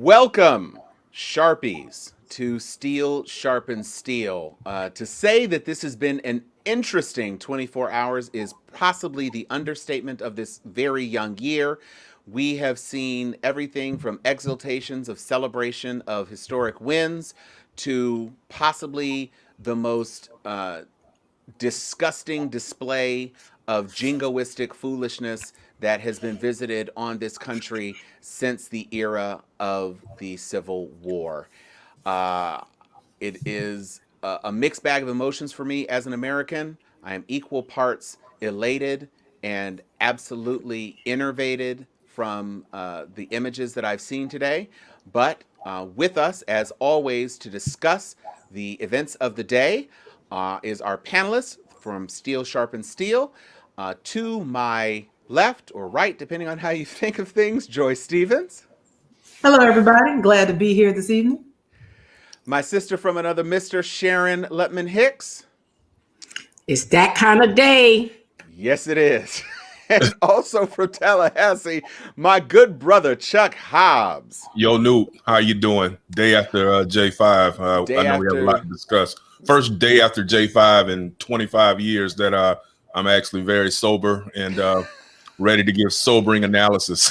Welcome, Sharpies, to Steel Sharpens Steel. To say that this has been an interesting 24 hours is possibly the understatement of this very young year. We have seen everything from exultations of celebration of historic wins to possibly the most disgusting display of jingoistic foolishness that has been visited on this country since the era of the Civil War. Uh, it is a mixed bag of emotions for me as an American. I am equal parts elated and absolutely enervated from the images that I've seen today. But with us, as always, to discuss the events of the day is our panelist from Steel Sharpens Steel. To my left or right, depending on how you think of things, Joy Stevens. Hello, everybody. Glad to be here this evening. My sister from another Mr. Sharon Letman Hicks. It's that kind of day. Yes, it is. And also from Tallahassee, my good brother, Chuck Hobbs. Yo, Newt, how you doing? Day after J5. I know we have a lot to discuss. First day after J5 in 25 years that I'm actually very sober and ready to give sobering analysis.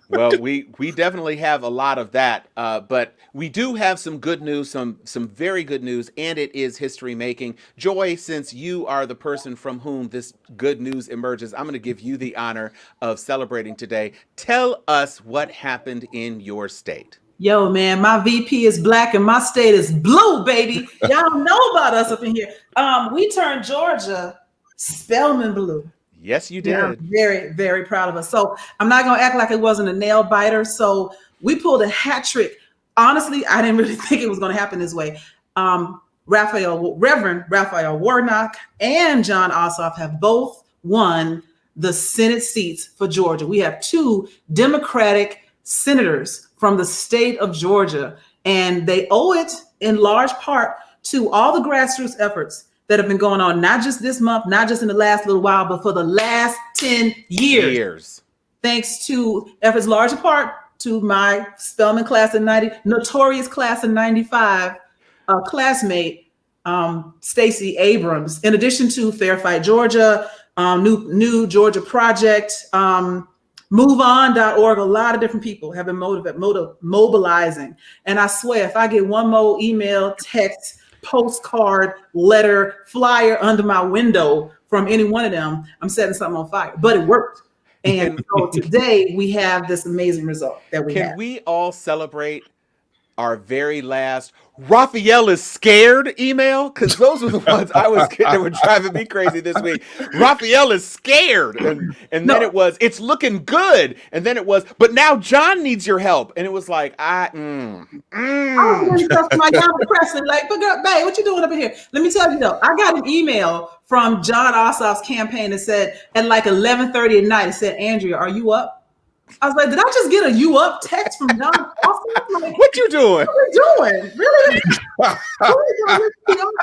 Well, we definitely have a lot of that, but we do have some good news, some very good news, and it is history making. Joy, since you are the person from whom this good news emerges, I'm going to give you the honor of celebrating today. Tell us what happened in your state. Yo, man, my VP is black and my state is blue, baby. Y'all know about us up in here. We turned Georgia Spelman blue. Yes, you did. Yeah, I'm very, very proud of us. So I'm not going to act like it wasn't a nail biter. So we pulled a hat trick. Honestly, I didn't really think it was going to happen this way. Reverend Raphael Warnock and John Ossoff have both won the Senate seats for Georgia. We have two Democratic senators from the state of Georgia, and they owe it in large part to all the grassroots efforts that have been going on, not just this month, not just in the last little while, but for the last 10 years. Thanks to efforts large part to my Spelman class in 90, notorious class in 95, classmate, Stacey Abrams, in addition to Fair Fight Georgia, New Georgia Project, MoveOn.org. A lot of different people have been mobilizing. And I swear, if I get one more email, text, postcard, letter, flyer under my window from any one of them, I'm setting something on fire. But it worked. And so today we have this amazing result that we have. Can we all celebrate our very last Raphael is scared email? Because those were the ones I was getting that were driving me crazy this week. Raphael is scared. And then it was, it's looking good. And then it was, but now John needs your help. And it was like, I was going my young depressing, like, but girl, babe, what you doing up in here? Let me tell you though, I got an email from John Ossoff's campaign that said at like 11:30 at night, it said, Andrea, are you up? I was like, did I just get a you up text from John Ossoff? Like, what you doing? What are you doing? Really? The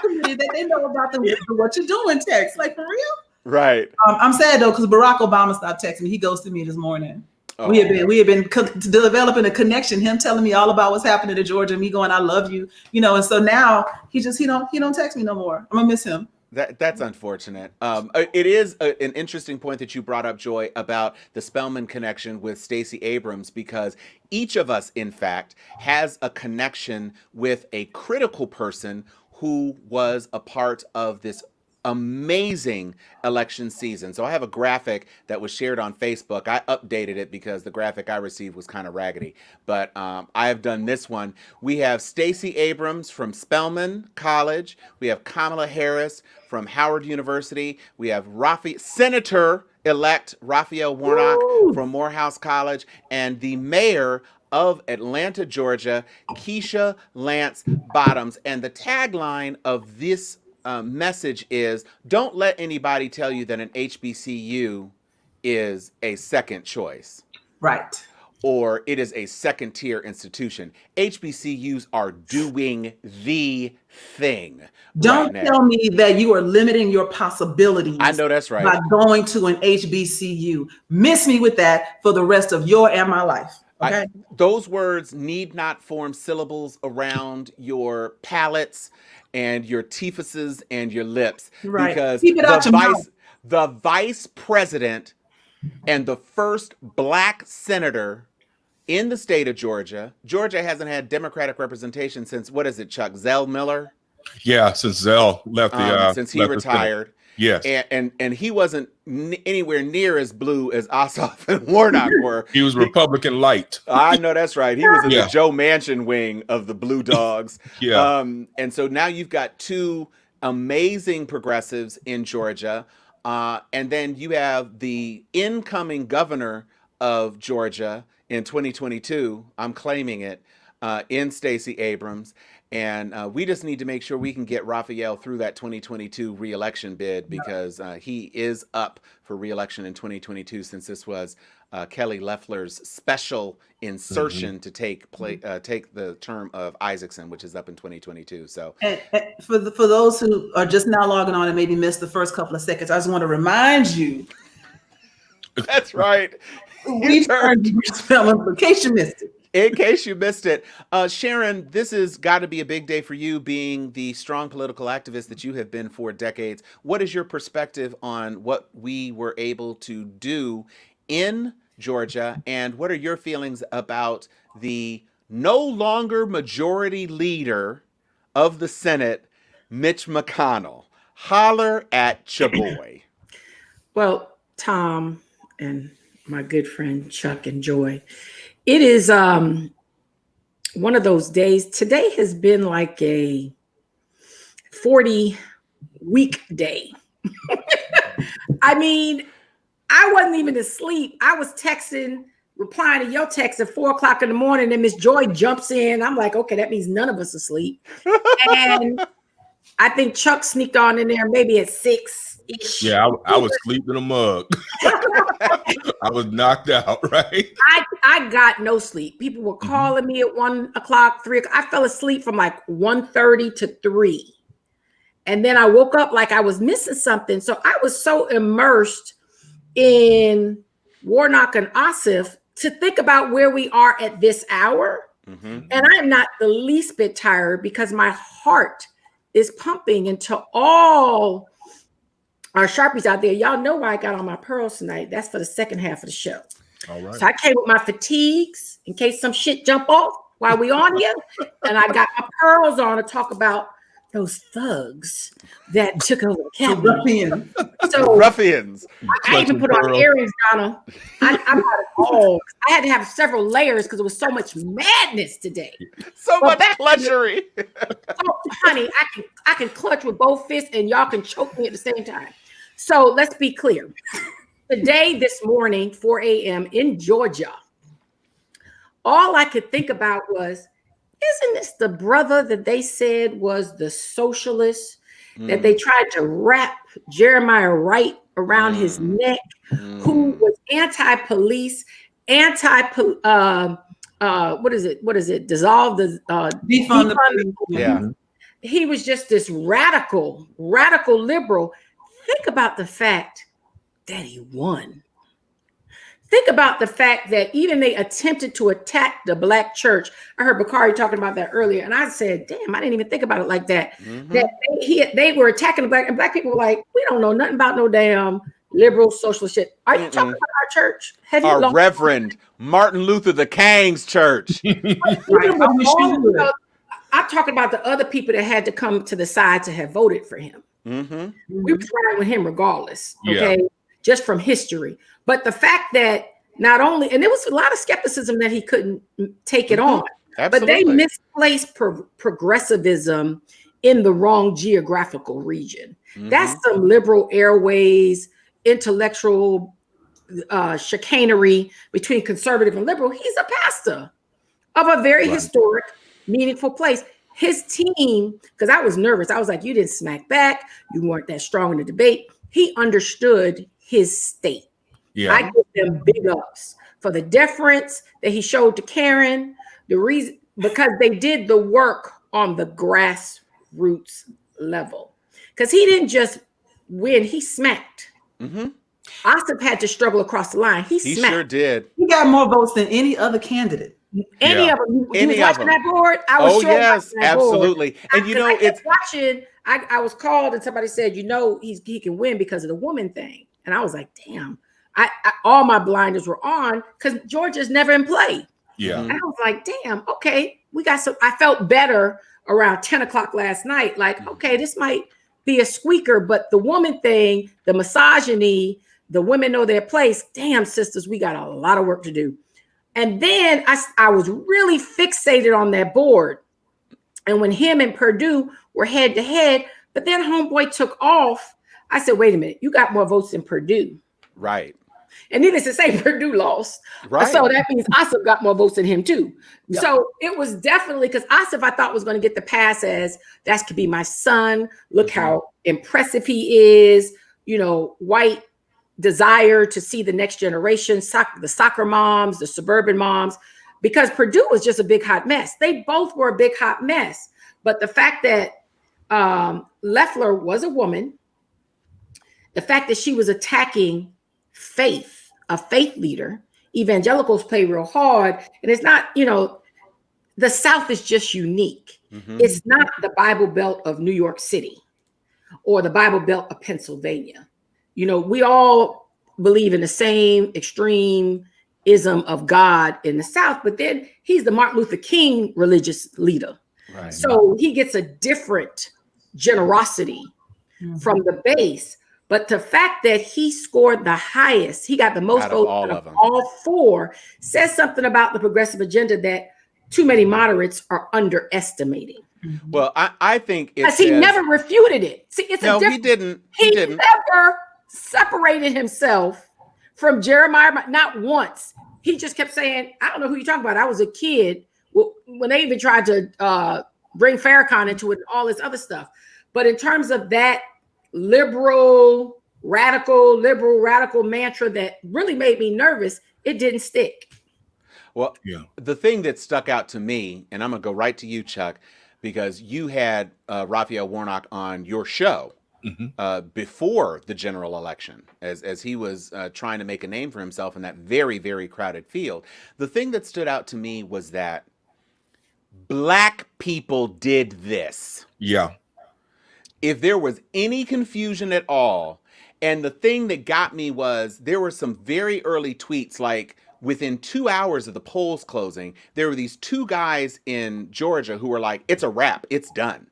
committee that they know about the what you doing text. Like, for real? Right. I'm sad though, because Barack Obama stopped texting me. He ghosted me this morning. Oh. We had been developing a connection. Him telling me all about what's happening to Georgia, and me going, "I love you," And so now he don't text me no more. I'm gonna miss him. That's unfortunate. It is an interesting point that you brought up, Joy, about the Spelman connection with Stacey Abrams, because each of us, in fact, has a connection with a critical person who was a part of this amazing election season. So I have a graphic that was shared on Facebook. I updated it because the graphic I received was kind of raggedy, but I have done this one. We have Stacey Abrams from Spelman College. We have Kamala Harris from Howard University. We have Senator-elect Raphael Warnock from Morehouse College, and the mayor of Atlanta, Georgia, Keisha Lance Bottoms. And the tagline of this message is, don't let anybody tell you that an HBCU is a second choice. Right. Or it is a second tier institution. HBCUs are doing the thing. Don't tell me that you are limiting your possibilities. I know that's right. By going to an HBCU. Miss me with that for the rest of your and my life. Okay. Those words need not form syllables around your palates and your teethuses and your lips, Right. because Keep it out your mouth. the vice president and the first black senator in the state of Georgia. Georgia hasn't had Democratic representation since, what is it, Chuck? Zell Miller? Yeah, since Zell left Since he left the Senate. retired. Yes, And he wasn't anywhere near as blue as Ossoff and Warnock were. he was Republican light. I know that's right. He was in the Yeah, Joe Manchin wing of the Blue Dogs. yeah. And so now you've got two amazing progressives in Georgia. And then you have the incoming governor of Georgia in 2022. I'm claiming it, in Stacey Abrams. And we just need to make sure we can get Raphael through that 2022 reelection bid, because he is up for reelection in 2022, since this was Kelly Loeffler's special insertion to take the term of Isaacson, which is up in 2022. So, And for those who are just now logging on and maybe missed the first couple of seconds, I just want to remind you, that's right. we turned spelling in case you missed it. In case you missed it, Sharon, this has got to be a big day for you, being the strong political activist that you have been for decades. What is your perspective on what we were able to do in Georgia, and what are your feelings about the no longer majority leader of the Senate, Mitch McConnell? Holler at your boy. Well, Tom and my good friend Chuck and Joy, it is one of those days. Today has been like a 40-week day. I mean, I wasn't even asleep. I was texting, replying to your text at 4:00 in the morning, and Miss Joy jumps in. I'm like, okay, that means none of us asleep. And I think Chuck sneaked on in there maybe at 6-ish. Yeah, I was sleeping in a mug. I was knocked out, right? I got no sleep. People were calling me at 1 o'clock, 3 o'clock. I fell asleep from like 1:30 to 3. And then I woke up like I was missing something. So I was so immersed in Warnock and Ossoff to think about where we are at this hour. And I'm not the least bit tired, because my heart is pumping into all our Sharpies out there. Y'all know why I got on my pearls tonight. That's for the second half of the show. All right. So I came with my fatigues in case some shit jump off while we on here. And I got my pearls on to talk about those thugs that took over the Capitol. So Ruffians. I even put on earrings, Donna. I got it all. I had to have several layers because there was so much madness today. So much clutchery. Oh, honey, I can clutch with both fists and y'all can choke me at the same time. So let's be clear. Today, this morning, 4 a.m. in Georgia, all I could think about was, isn't this the brother that they said was the socialist that they tried to wrap Jeremiah Wright around his neck, who was anti-police, what is it? Dissolve the defund the yeah. He was just this radical liberal. Think about the fact that he won. Think about the fact that even they attempted to attack the black church. I heard Bakari talking about that earlier, and I said, damn, I didn't even think about it like that. That they were attacking the black, and black people were like, we don't know nothing about no damn liberal socialist shit. Are you talking about our church? Our Reverend Martin Luther the King's church. Right. I'm talking about the other people that had to come to the side to have voted for him. We were trying with him regardless, okay? Just from history. But the fact that not only, and there was a lot of skepticism that he couldn't take it on, Absolutely. but they misplaced progressivism in the wrong geographical region. That's some liberal airways, intellectual chicanery between conservative and liberal. He's a pastor of a very historic, meaningful place. His team, because I was nervous. I was like, you didn't smack back. You weren't that strong in the debate. He understood his state. I give them big ups for the deference that he showed to Karen. The reason, because they did the work on the grassroots level. Because he didn't just win, he smacked. Ossoff had to struggle across the line. He He smacked. sure did. He got more votes than any other candidate. Any of them. You Any was of watching them. that board? I was sure yes, watching that board. absolutely. And you know, I kept it's watching. I was called and somebody said, he can win because of the woman thing. And I was like, damn. I all my blinders were on because Georgia's never in play. Yeah. And I was like, damn, okay, we got some. I felt better around 10 o'clock last night. Like, okay, this might be a squeaker, but the woman thing, the misogyny, the women know their place. Damn, sisters, we got a lot of work to do. And then I was really fixated on that board. And when him and Perdue were head to head, but then homeboy took off, I said, wait a minute, you got more votes than Perdue. right. And needless to say, Perdue lost. Right. So that means Ossoff got more votes than him too. Yep. So it was definitely because Ossoff, I thought, was going to get the pass as that could be my son. Look how impressive he is. White desire to see the next generation, the soccer moms, the suburban moms, because Perdue was just a big hot mess. They both were a big hot mess. But the fact that Loeffler was a woman, the fact that she was attacking faith, a faith leader, evangelicals play real hard. And it's not, the South is just unique. Mm-hmm. It's not the Bible Belt of New York City or the Bible Belt of Pennsylvania. We all believe in the same extremism of God in the South, but then he's the Martin Luther King religious leader. Right. So he gets a different generosity from the base. But the fact that he scored the highest, he got the most votes out of all four, says something about the progressive agenda that too many moderates are underestimating. Well, I think because he never refuted it. See, it's no, he didn't. He never separated himself from Jeremiah, not once. He just kept saying, I don't know who you're talking about. I was a kid when they even tried to bring Farrakhan into it and all this other stuff. But in terms of that liberal radical mantra that really made me nervous, it didn't stick. Well, the thing that stuck out to me, and I'm going to go right to you, Chuck, because you had Raphael Warnock on your show before the general election, as he was trying to make a name for himself in that very, very crowded field. The thing that stood out to me was that Black people did this. Yeah. If there was any confusion at all, and the thing that got me was there were some very early tweets, like within 2 hours of the polls closing, there were these two guys in Georgia who were like, it's a wrap, it's done.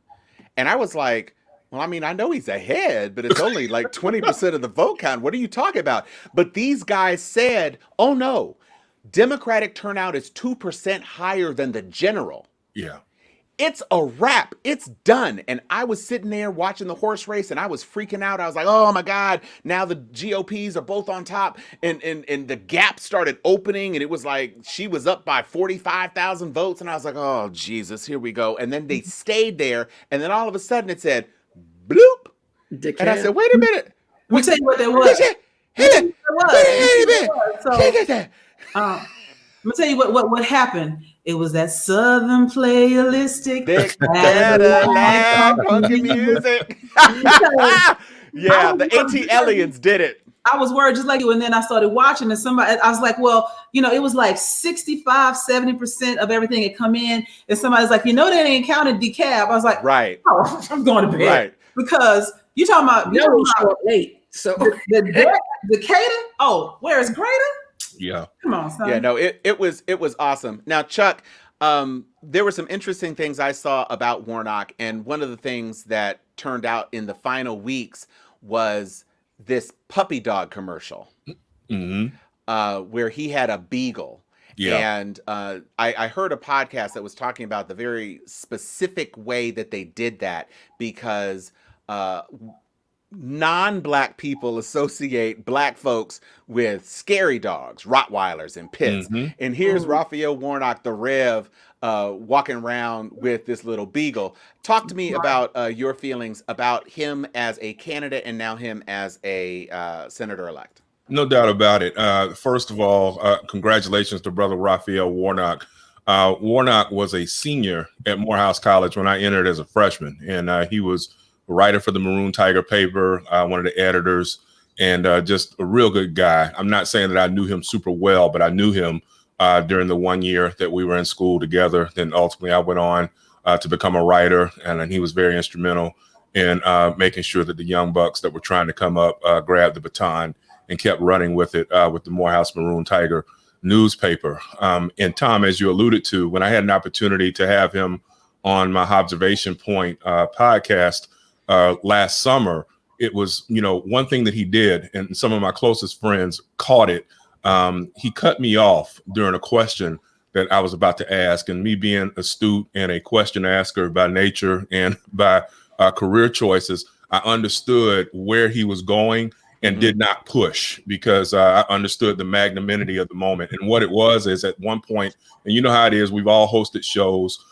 And I was like, well, I mean, I know he's ahead, but it's only like 20% of the vote count. What are you talking about? But these guys said, oh no, Democratic turnout is 2% higher than the general. Yeah. It's a wrap. It's done. And I was sitting there watching the horse race and I was freaking out. I was like, oh my God, now the GOPs are both on top. And the gap started opening and it was like she was up by 45,000 votes. And I was like, oh, Jesus, here we go. And then they stayed there. And then all of a sudden it said, bloop. And I said, wait a minute. We'll tell you what that was. I'm gonna tell you what happened. It was that Southern playalistic Cadillac funky music. Yeah, the AT aliens did it. I was worried just like you, and then I started watching, and I was like, well, it was like 65-70% of everything had come in, and somebody's like, they ain't counted decab. I was like, right. Oh, I'm going to bed, right? Because you talking about late, so the Decatur. Oh, where is Greater? Yeah. Come on, son. Yeah, no, it was awesome. Now, Chuck, there were some interesting things I saw about Warnock, and one of the things that turned out in the final weeks was this puppy dog commercial where he had a beagle. Yeah. And I heard a podcast that was talking about the very specific way that they did that because non-Black people associate Black folks with scary dogs, Rottweilers and pits. And here's Raphael Warnock, the Rev, walking around with this little beagle. Talk to me about your feelings about him as a candidate and now him as a senator-elect. No doubt about it. First of all, congratulations to brother Raphael Warnock. Warnock was a senior at Morehouse College when I entered as a freshman, and he was a writer for the Maroon Tiger paper, one of the editors. and just a real good guy. I'm not saying that I knew him super well, but I knew him during the 1 year that we were in school together. Then ultimately I went on to become a writer, and he was very instrumental in making sure that the young bucks that were trying to come up grabbed the baton and kept running with it with the Morehouse Maroon Tiger newspaper. And Tom, as you alluded to, when I had an opportunity to have him on my Observation Point podcast last summer, it was, one thing that he did, and some of my closest friends caught it. He cut me off during a question that I was about to ask, and me being astute and a question asker by nature and by career choices, I understood where he was going and did not push, because I understood the magnanimity of the moment. And what it was is, at one point, and you know how it is, we've all hosted shows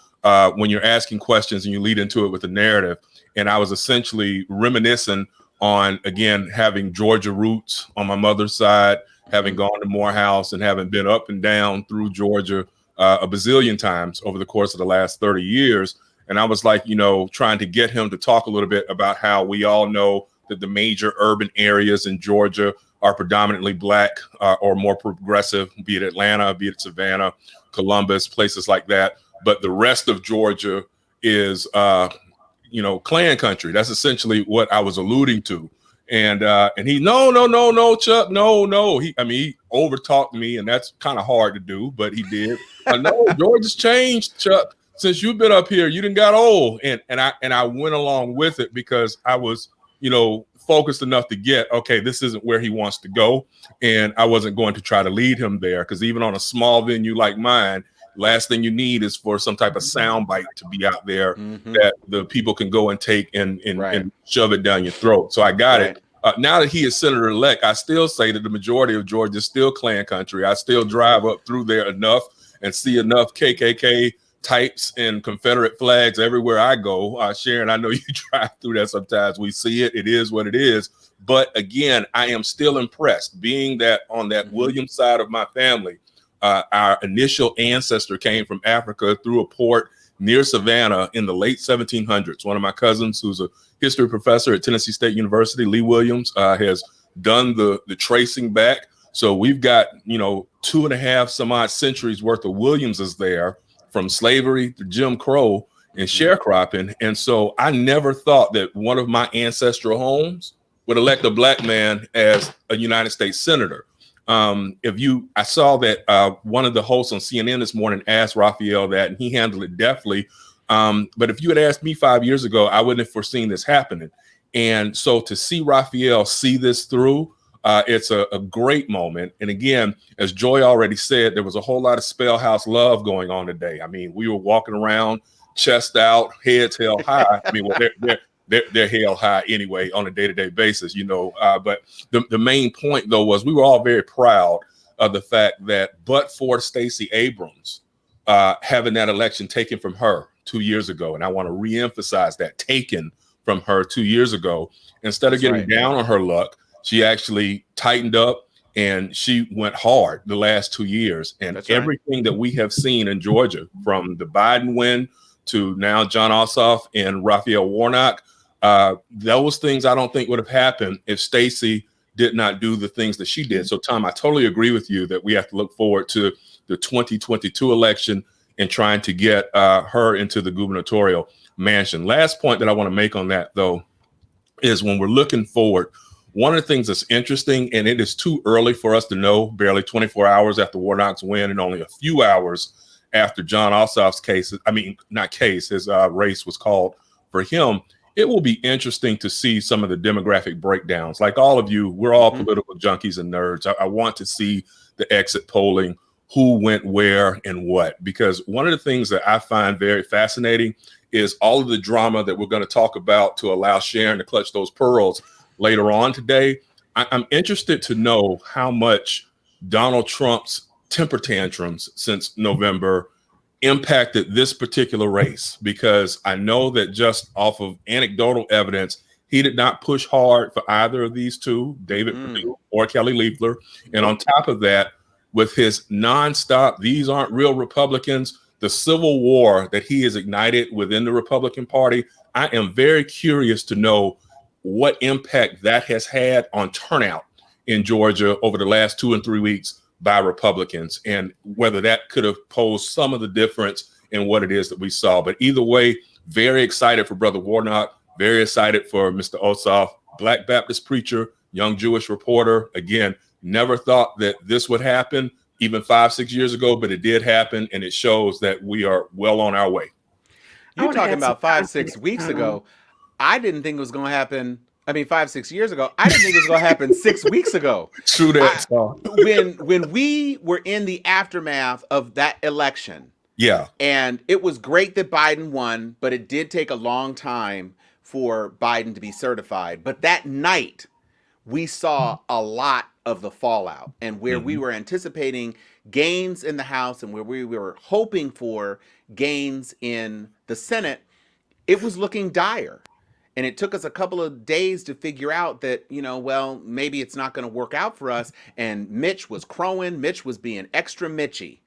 when you're asking questions and you lead into it with a narrative. And I was essentially reminiscing on, again, having Georgia roots on my mother's side, having gone to Morehouse and having been up and down through Georgia a bazillion times over the course of the last 30 years. And I was like, trying to get him to talk a little bit about how we all know that the major urban areas in Georgia are predominantly Black or more progressive, be it Atlanta, be it Savannah, Columbus, places like that. But the rest of Georgia is, Klan country. That's essentially what I was alluding to. And he, no, Chuck, no. He overtalked me, and that's kind of hard to do, but he did. No, Georgia's changed, Chuck. Since you've been up here, you done got old. And I went along with it because I was, focused enough to get, okay, this isn't where he wants to go. And I wasn't going to try to lead him there, because even on a small venue like mine, last thing you need is for some type of soundbite to be out there that the people can go and take and shove it down your throat. So I got it. Now that he is Senator-elect, I still say that the majority of Georgia is still Klan country. I still drive up through there enough and see enough KKK types and Confederate flags everywhere I go. Sharon, I know you drive through that sometimes. We see it. It is what it is. But again, I am still impressed, being that on that Williams side of my family, our initial ancestor came from Africa through a port near Savannah in the late 1700s. One of my cousins, who's a history professor at Tennessee State University, Lee Williams, has done the tracing back. So we've got, 2.5 some odd centuries worth of Williamses there, from slavery to Jim Crow and sharecropping. And so I never thought that one of my ancestral homes would elect a Black man as a United States senator. I saw that one of the hosts on CNN this morning asked Raphael that, and he handled it deftly. But if you had asked me 5 years ago, I wouldn't have foreseen this happening. And so to see Raphael see this through, it's a great moment. And again, as Joy already said, there was a whole lot of Spellhouse love going on today. I mean, we were walking around, chest out, heads held high. I mean, well, they're held high anyway on a day-to-day basis, But the main point, though, was we were all very proud of the fact that, but for Stacey Abrams having that election taken from her 2 years ago, and I want to reemphasize that, taken from her 2 years ago, instead of getting down on her luck, she actually tightened up and she went hard the last 2 years. And everything that we have seen in Georgia, from the Biden win to now John Ossoff and Raphael Warnock, those things I don't think would have happened if Stacey did not do the things that she did. So, Tom, I totally agree with you that we have to look forward to the 2022 election and trying to get her into the gubernatorial mansion. Last point that I want to make on that, though, is when we're looking forward, one of the things that's interesting, and it is too early for us to know, barely 24 hours after Warnock's win and only a few hours after John Ossoff's his race was called for him. It will be interesting to see some of the demographic breakdowns. Like all of you, we're all political junkies and nerds. I want to see the exit polling, who went where and what, because one of the things that I find very fascinating is all of the drama that we're going to talk about to allow Sharon to clutch those pearls later on today. I'm interested to know how much Donald Trump's temper tantrums since November impacted this particular race, because I know that just off of anecdotal evidence, he did not push hard for either of these two, David Perdue or Kelly Loeffler. And on top of that, with his nonstop, these aren't real Republicans, the civil war that he has ignited within the Republican Party, I am very curious to know what impact that has had on turnout in Georgia over the last 2 and 3 weeks by Republicans, and whether that could have posed some of the difference in what it is that we saw. But either way, very excited for Brother Warnock, very excited for Mr. Ossoff, Black Baptist preacher, young Jewish reporter. Again, never thought that this would happen even 5-6 years ago, but it did happen, and it shows that we are well on our way. You're talking about 5-6 weeks ago. I didn't think it was going to happen. I mean, 5-6 years ago. I didn't think it was going to happen 6 weeks ago. True that. When we were in the aftermath of that election, yeah, and it was great that Biden won, but it did take a long time for Biden to be certified. But that night, we saw a lot of the fallout, and where we were anticipating gains in the House and where we were hoping for gains in the Senate, it was looking dire. And it took us a couple of days to figure out that, well, maybe it's not going to work out for us. And Mitch was crowing. Mitch was being extra Mitchy.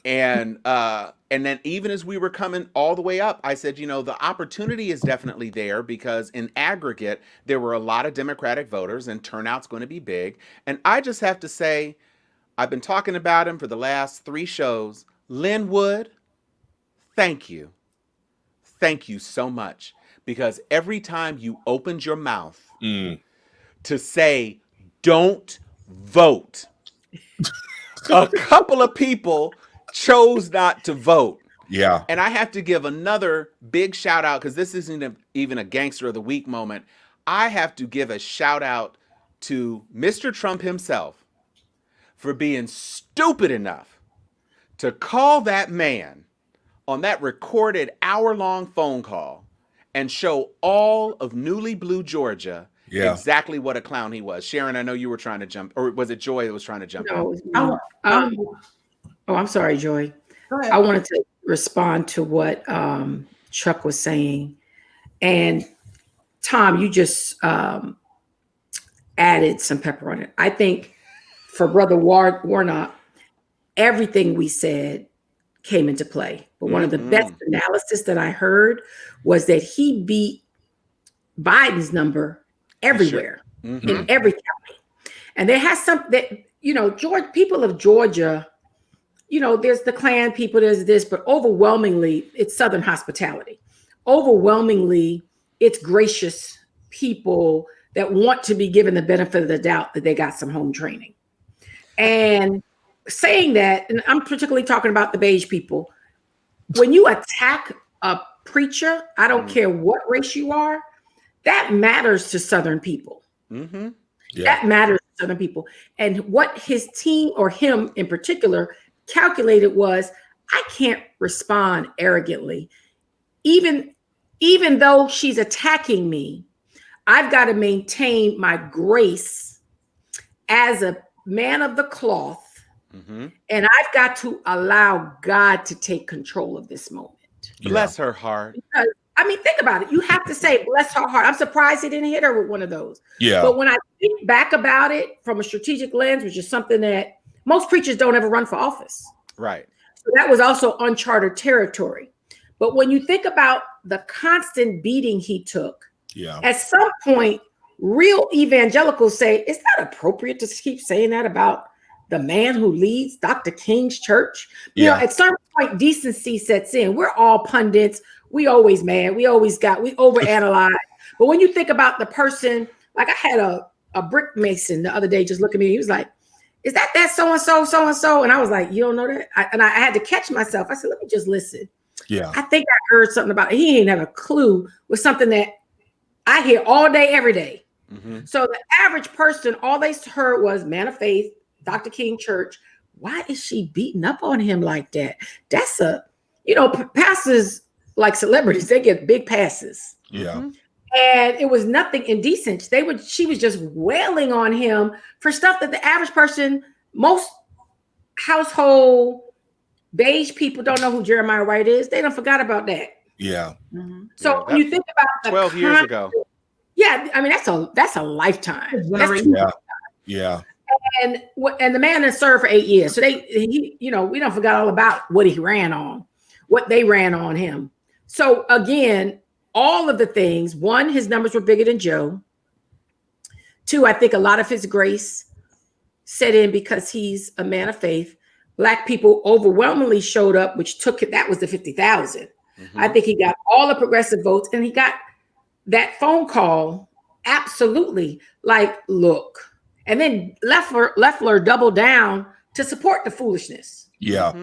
And then even as we were coming all the way up, I said, the opportunity is definitely there, because in aggregate, there were a lot of Democratic voters and turnout's going to be big. And I just have to say, I've been talking about him for the last 3 shows. Linwood, thank you. Thank you so much. Because every time you opened your mouth to say, don't vote, a couple of people chose not to vote. Yeah. And I have to give another big shout out, because this isn't even a Gangster of the Week moment. I have to give a shout out to Mr. Trump himself for being stupid enough to call that man on that recorded hour-long phone call and show all of newly blue Georgia exactly what a clown he was. Sharon, I know you were trying to jump, or was it Joy that was trying to jump? No, I'm sorry, Joy. Go ahead. I wanted to respond to what Chuck was saying. And Tom, you just added some pepper on it. I think for Brother Warnock, everything we said came into play. But one of the best analysis that I heard was that he beat Biden's number everywhere, in every county. And there has something that, people of Georgia, there's the Klan people, there's this, but overwhelmingly, it's Southern hospitality. Overwhelmingly, it's gracious people that want to be given the benefit of the doubt that they got some home training. And saying that, and I'm particularly talking about the beige people, when you attack a preacher, I don't care what race you are, that matters to Southern people. Mm-hmm. Yeah. That matters to Southern people. And what his team, or him in particular, calculated was, I can't respond arrogantly. Even though she's attacking me, I've got to maintain my grace as a man of the cloth. And I've got to allow God to take control of this moment. Bless her heart. Because, think about it. You have to say, bless her heart. I'm surprised he didn't hit her with one of those. Yeah. But when I think back about it from a strategic lens, which is something that most preachers don't ever run for office. Right. So that was also uncharted territory. But when you think about the constant beating he took, at some point, real evangelicals say, is that appropriate to keep saying that about the man who leads Dr. King's church? At some point, decency sets in. We're all pundits. We always mad. We overanalyze. But when you think about the person, like I had a brick mason the other day just look at me. He was like, is that so-and-so, so-and-so? And I was like, you don't know that? I had to catch myself. I said, let me just listen. Yeah. I think I heard something about it. He didn't have a clue with something that I hear all day, every day. So the average person, all they heard was man of faith, Dr. King Church. Why is she beating up on him like that? That's pastors like celebrities, they get big passes. Yeah. And it was nothing indecent. She was just wailing on him for stuff that the average person, most household beige people don't know who Jeremiah Wright is. They don't forgot about that. Yeah. So when you think about 12 years ago. Yeah, that's a lifetime. Yeah. And the man has served for 8 years. So we don't forget all about what he ran on, what they ran on him. So again, all of the things. One, his numbers were bigger than Joe. Two, I think a lot of his grace set in because he's a man of faith. Black people overwhelmingly showed up, which that was the 50,000. I think he got all the progressive votes, and he got that phone call. Absolutely. Like, look. And then Loeffler doubled down to support the foolishness. Yeah.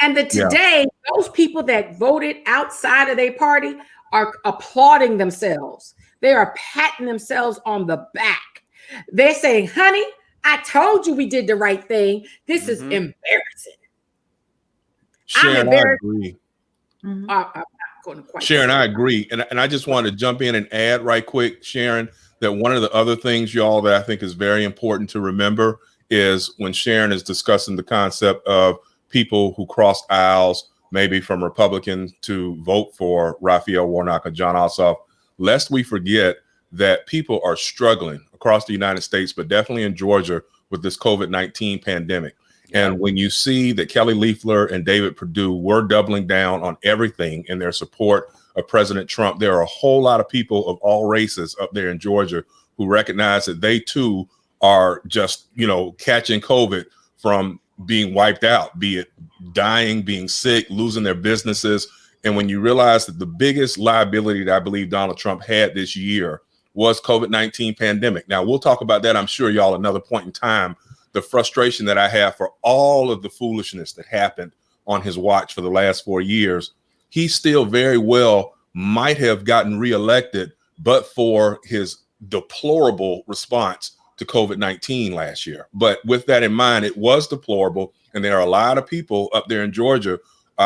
And today, those people that voted outside of their party are applauding themselves. They are patting themselves on the back. They're saying, honey, I told you we did the right thing. This is embarrassing. Sharon, I agree. I'm not going to quite Sharon, I agree. And I just want to jump in and add right quick, Sharon, that one of the other things, y'all, that I think is very important to remember is when Sharon is discussing the concept of people who crossed aisles, maybe from Republican to vote for Raphael Warnock or John Ossoff, lest we forget that people are struggling across the United States, but definitely in Georgia with this COVID-19 pandemic. Yeah. And when you see that Kelly Loeffler and David Perdue were doubling down on everything in their support of President Trump, there are a whole lot of people of all races up there in Georgia who recognize that they too are just, catching COVID from being wiped out, be it dying, being sick, losing their businesses. And when you realize that the biggest liability that I believe Donald Trump had this year was COVID-19 pandemic. Now, we'll talk about that, I'm sure, y'all, another point in time, the frustration that I have for all of the foolishness that happened on his watch for the last 4 years. He still very well might have gotten reelected, but for his deplorable response to COVID-19 last year. But with that in mind, it was deplorable. And there are a lot of people up there in Georgia.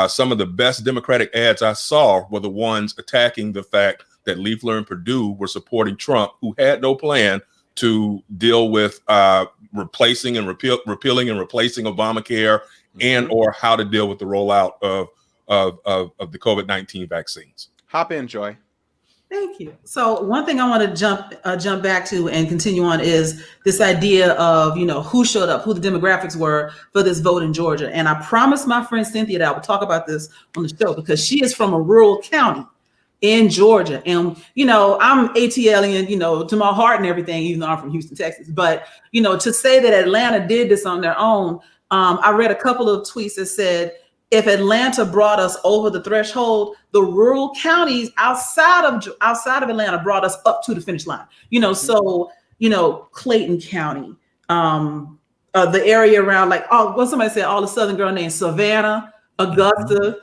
Some of the best Democratic ads I saw were the ones attacking the fact that Loeffler and Perdue were supporting Trump, who had no plan to deal with replacing and repealing and replacing Obamacare and or how to deal with the rollout of the COVID-19 vaccines. Hop in, Joy. Thank you. So one thing I want to jump back to and continue on is this idea of, who showed up, who the demographics were for this vote in Georgia. And I promised my friend Cynthia that I would talk about this on the show because she is from a rural county in Georgia. And, I'm ATLian, to my heart and everything, even though I'm from Houston, Texas. But, to say that Atlanta did this on their own, I read a couple of tweets that said, if Atlanta brought us over the threshold, the rural counties outside of Atlanta brought us up to the finish line. So, Clayton County, the area around somebody said all the Southern girl named Savannah, Augusta,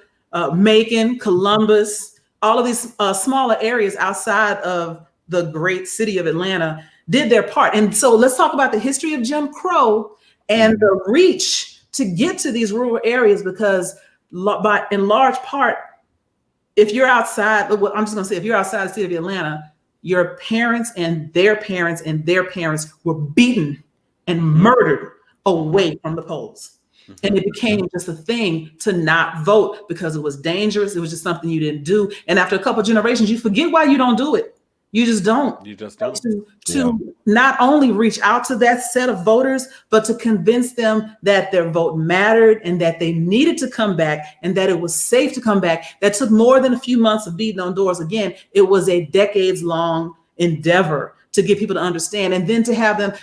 Macon, Columbus, all of these smaller areas outside of the great city of Atlanta did their part. And so let's talk about the history of Jim Crow and the reach to get to these rural areas, because in large part, if you're outside, if you're outside the city of Atlanta, your parents and their parents and their parents were beaten and murdered away from the polls. And it became just a thing to not vote because it was dangerous. It was just something you didn't do. And after a couple of generations, you forget why you don't do it. You just don't. To not only reach out to that set of voters, but to convince them that their vote mattered and that they needed to come back and that it was safe to come back. That took more than a few months of beating on doors. Again, it was a decades-long endeavor to get people to understand, and then to have them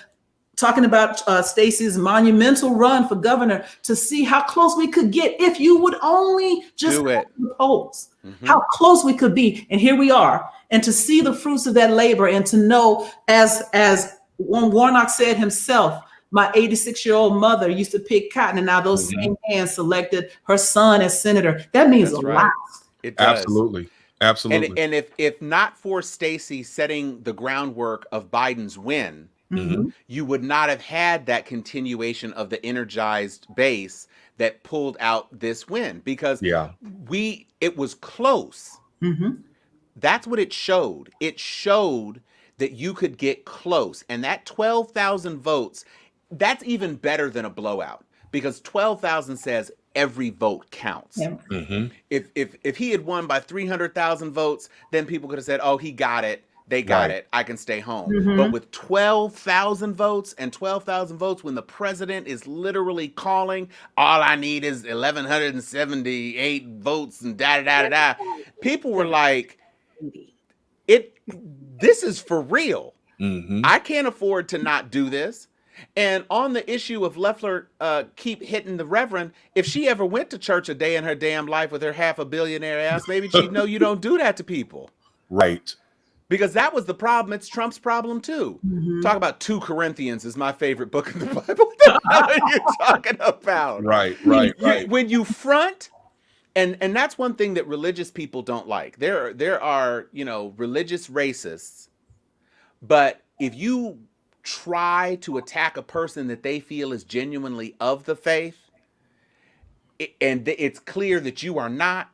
talking about Stacey's monumental run for governor to see how close we could get if you would only just do it. The polls, how close we could be. And here we are. And to see the fruits of that labor and to know, as Warnock said himself, my 86-year-old mother used to pick cotton, and now those same hands selected her son as senator. That means a lot. It does. Absolutely. And if not for Stacey setting the groundwork of Biden's win, you would not have had that continuation of the energized base that pulled out this win, because it was close. That's what it showed. It showed that you could get close. And that 12,000 votes, that's even better than a blowout, because 12,000 says every vote counts. If he had won by 300,000 votes, then people could have said, oh, he got it. They got it. I can stay home. But with 12,000 votes and 12,000 votes, when the president is literally calling, all I need is 1,178 votes and da-da-da-da-da, people were like, this is for real. Mm-hmm. I can't afford to not do this. And on the issue of Loeffler keep hitting the Reverend, if she ever went to church a day in her damn life with her half a billionaire ass, maybe she'd know you don't do that to people. Right. Because that was the problem. It's Trump's problem too. Talk about 2 Corinthians is my favorite book in the Bible. What the hell are you talking about? Right. When you front, and that's one thing that religious people don't like. There are, religious racists, but if you try to attack a person that they feel is genuinely of the faith, and it's clear that you are not,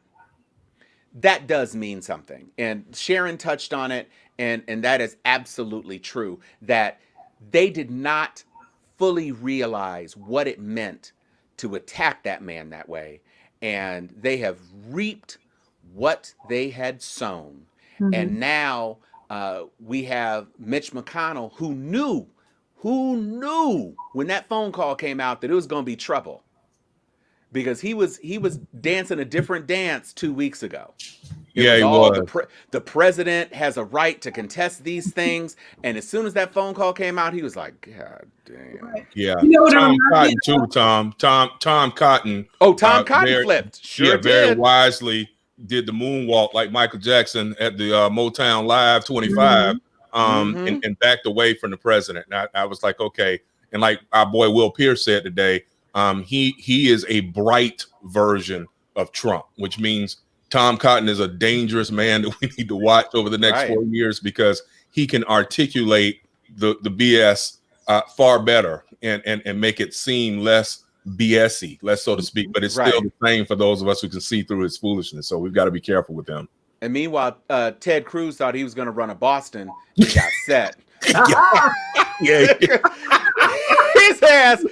that does mean something. And Sharon touched on it, and that is absolutely true, that they did not fully realize what it meant to attack that man that way. And they have reaped what they had sown. And now we have Mitch McConnell, who knew when that phone call came out that it was going to be trouble, because he was dancing a different dance 2 weeks ago. He was. The president has a right to contest these things, and as soon as that phone call came out, he was like, God damn. Yeah. Tom Cotton too. Tom Cotton. Oh, Tom Cotton flipped. Sure did. Very wisely did the moonwalk like Michael Jackson at the Motown Live 25, and backed away from the president. And I was like, okay. And like our boy Will Pierce said today, he is a bright version of Trump, which means Tom Cotton is a dangerous man that we need to watch over the next 4 years, because he can articulate the BS far better and make it seem less BS-y, less so to speak. But it's still the same for those of us who can see through his foolishness. So we've got to be careful with him. And meanwhile, Ted Cruz thought he was going to run a Boston. He got set. Yeah. His ass,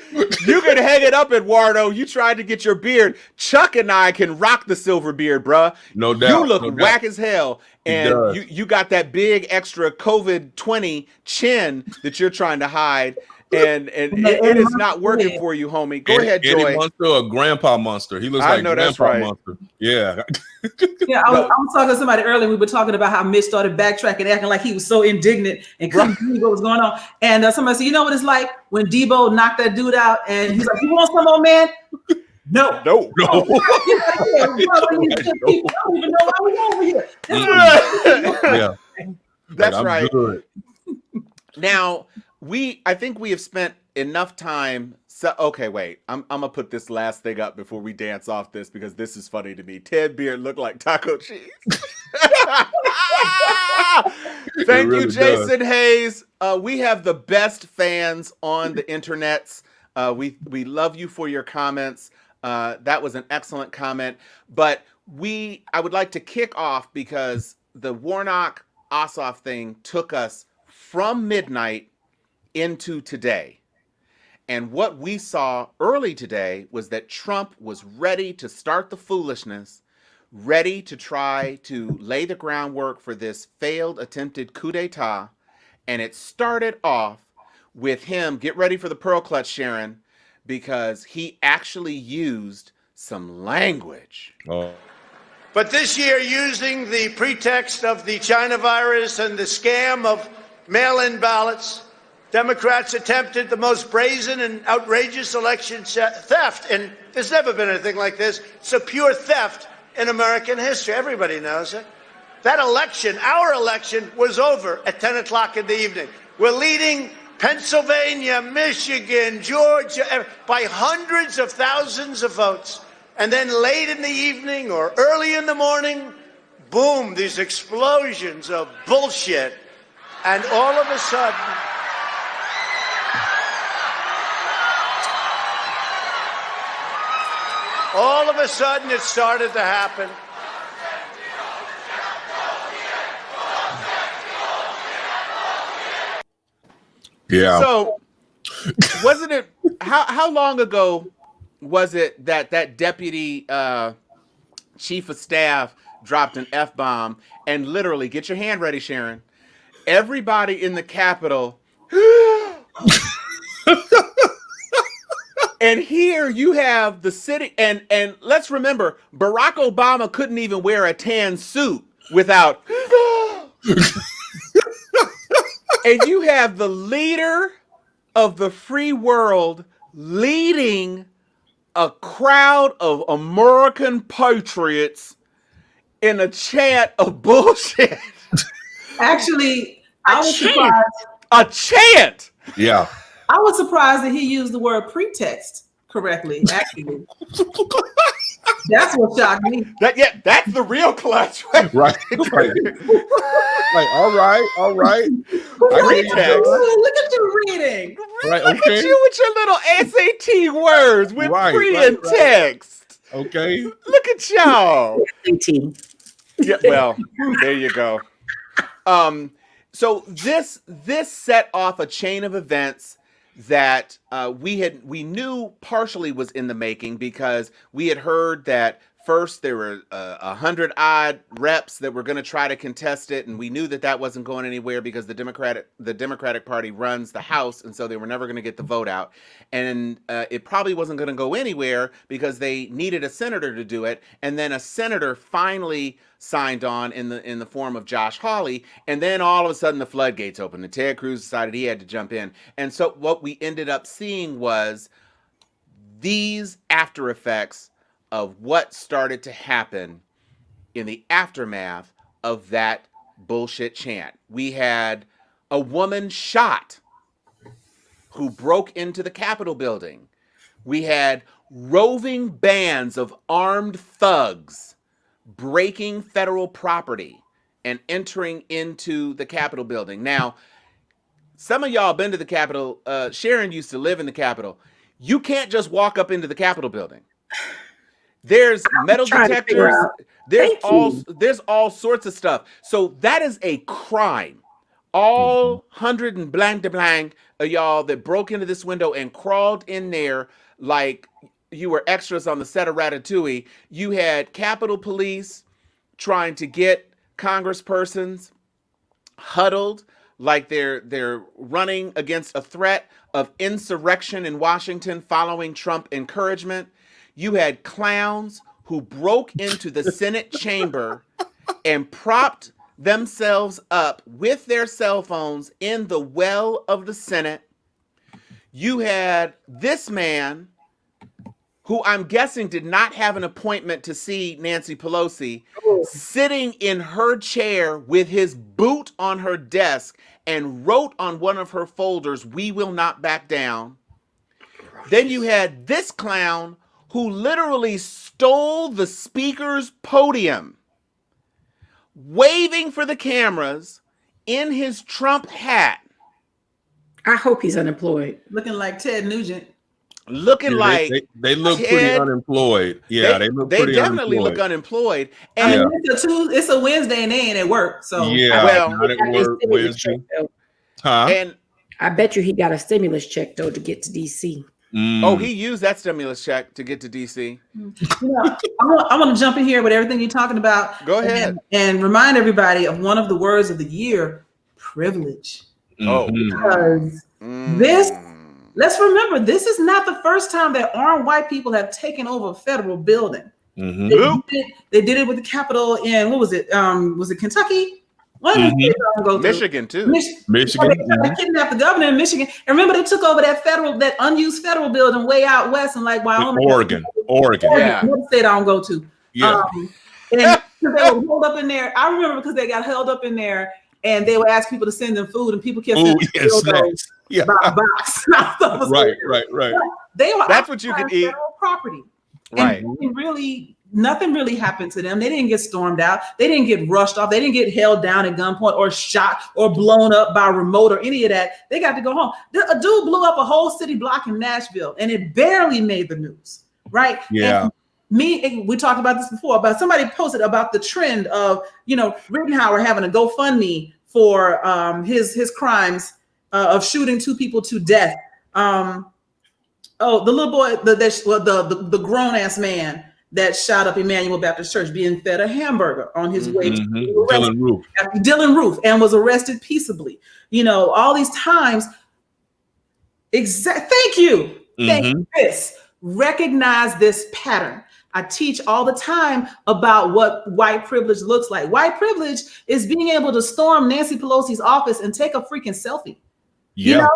you can hang it up, Eduardo. You tried to get your beard. Chuck and I can rock the silver beard, bruh. No doubt. You look whack as hell. And you got that big extra COVID-20 chin that you're trying to hide. And it is not working for you, homie. Go ahead, Joy. Eddie Munster or Grandpa Munster? He looks like Grandpa Munster. Yeah. I was talking to somebody earlier. We were talking about how Mitch started backtracking, acting like he was so indignant and couldn't believe what was going on. And somebody said, you know what it's like when Debo knocked that dude out, and he's like, "You want some more, man?" No. No. I don't even know why we're over here. That's right. Good. Now, I think we have spent enough time. So, okay, wait. I'm gonna put this last thing up before we dance off this, because this is funny to me. Ted Beard looked like taco cheese. Thank you, Jason Hayes. We have the best fans on the internets. We love you for your comments. That was an excellent comment. But I would like to kick off, because the Warnock Ossoff thing took us from midnight into today. And what we saw early today was that Trump was ready to start the foolishness, ready to try to lay the groundwork for this failed attempted coup d'etat. And it started off with him, get ready for the pearl clutch, Sharon, because he actually used some language. But this year, using the pretext of the China virus and the scam of mail-in ballots, Democrats attempted the most brazen and outrageous election theft. And there's never been anything like this. It's a pure theft in American history. Everybody knows it. That election, our election, was over at 10 o'clock in the evening. We're leading Pennsylvania, Michigan, Georgia, by hundreds of thousands of votes. And then late in the evening or early in the morning, boom, these explosions of bullshit. And all of a sudden, it started to happen. Yeah. So, wasn't it? How long ago was it that deputy chief of staff dropped an F-bomb and literally, get your hand ready, Sharon, everybody in the Capitol. And here you have the city, and let's remember, Barack Obama couldn't even wear a tan suit without And you have the leader of the free world leading a crowd of American patriots in a chant of bullshit. Actually, A I was chant. surprised. A chant. Yeah. I was surprised that he used the word pretext correctly. Actually, that's what shocked me. That's the real clutch. Right. Right. Like, all right. I hear you, Pretext. John. Look at you reading. Right. Look Okay. at you with your little SAT words with pre and text. Okay. Look at y'all. team. Yeah, well, there you go. So this set off a chain of events that we knew partially was in the making, because we had heard that first there were 100 odd reps that were going to try to contest it, and we knew that wasn't going anywhere because the Democratic Party runs the House, and so they were never going to get the vote out, and it probably wasn't going to go anywhere because they needed a senator to do it, and then a senator finally signed on in the form of Josh Hawley, and then all of a sudden the floodgates opened, and Ted Cruz decided he had to jump in, and so what we ended up seeing was these after effects of what started to happen in the aftermath of that bullshit chant. We had a woman shot who broke into the Capitol building. We had roving bands of armed thugs breaking federal property and entering into the Capitol building. Now, some of y'all been to the Capitol. Sharon used to live in the Capitol. You can't just walk up into the Capitol building. There's metal detectors. There's all sorts of stuff. So that is a crime. All 100 and blank to blank of y'all that broke into this window and crawled in there like you were extras on the set of Ratatouille. You had Capitol Police trying to get congresspersons huddled like they're running against a threat of insurrection in Washington following Trump encouragement. You had clowns who broke into the Senate chamber and propped themselves up with their cell phones in the well of the Senate. You had this man, who I'm guessing did not have an appointment to see Nancy Pelosi, sitting in her chair with his boot on her desk and wrote on one of her folders, "We will not back down." Then you had this clown who literally stole the speaker's podium, waving for the cameras in his Trump hat. I hope he's unemployed. Looking like Ted Nugent. Looking like they look pretty unemployed. Yeah, they look pretty definitely unemployed. look unemployed. And And it's a Wednesday and they ain't at work. So yeah, well, not at work Wednesday. Huh? And I bet you he got a stimulus check though to get to DC. oh, he used that stimulus check to get to DC. I want to jump in here with everything you're talking about. Go ahead. And remind everybody of one of the words of the year, privilege. Oh, Because this, let's remember, this is not the first time that armed white people have taken over a federal building. They did it with the Capitol in, what was it? Was it Kentucky? Michigan too. Michigan. They kidnapped the governor in Michigan. And remember, they took over that unused federal building way out west in like Wyoming. Oregon. Yeah. What state I don't go to. Yeah. And they were held up in there. I remember because they got held up in there and they would ask people to send them food and people kept sending snacks. Yeah. box. Right. That's what you can eat. Property. Right. And nothing really happened to them. They didn't get stormed out. They didn't get rushed off. They didn't get held down at gunpoint or shot or blown up by remote or any of that. They got to go home. A dude blew up a whole city block in Nashville and it barely made the news. Right. Yeah. And we talked about this before, but somebody posted about the trend of, Rittenhour having a GoFundMe for his crimes of shooting 2 people to death. The little boy, the grown ass man that shot up Emmanuel Baptist Church being fed a hamburger on his way to Dylan Roof and was arrested peaceably. All these times. Thank you. Thank you. Recognize this pattern. I teach all the time about what white privilege looks like. White privilege is being able to storm Nancy Pelosi's office and take a freaking selfie. Yeah.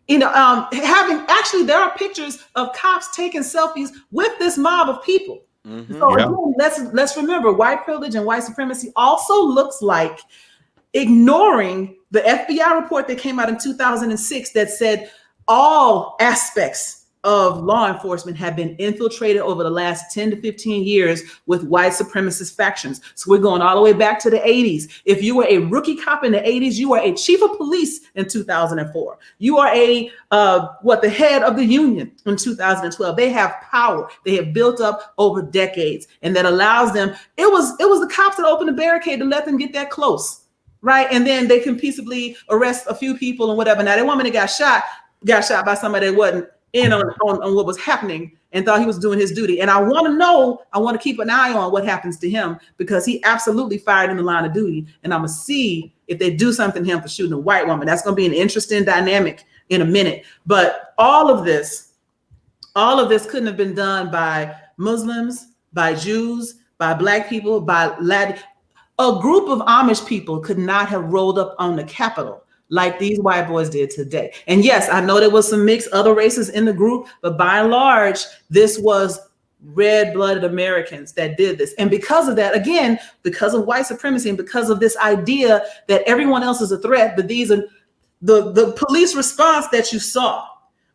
Having actually, there are pictures of cops taking selfies with this mob of people. Mm-hmm. So again, let's remember, white privilege and white supremacy also looks like ignoring the FBI report that came out in 2006 that said all aspects of law enforcement have been infiltrated over the last 10 to 15 years with white supremacist factions. So we're going all the way back to the 80s. If you were a rookie cop in the 80s, you were a chief of police in 2004. You are the head of the union in 2012. They have power. They have built up over decades, and that allows them. It was the cops that opened the barricade to let them get that close, right? And then they can peaceably arrest a few people and whatever. Now, that woman that got shot by somebody that wasn't in on what was happening and thought he was doing his duty. And I want to keep an eye on what happens to him, because he absolutely fired in the line of duty. And I'm going to see if they do something to him for shooting a white woman. That's going to be an interesting dynamic in a minute. But all of this couldn't have been done by Muslims, by Jews, by Black people, by Latin. A group of Amish people could not have rolled up on the Capitol like these white boys did today. And yes, I know there was some mixed other races in the group, but by and large, this was red-blooded Americans that did this. And because of that, again, because of white supremacy and because of this idea that everyone else is a threat, but these are the police response that you saw.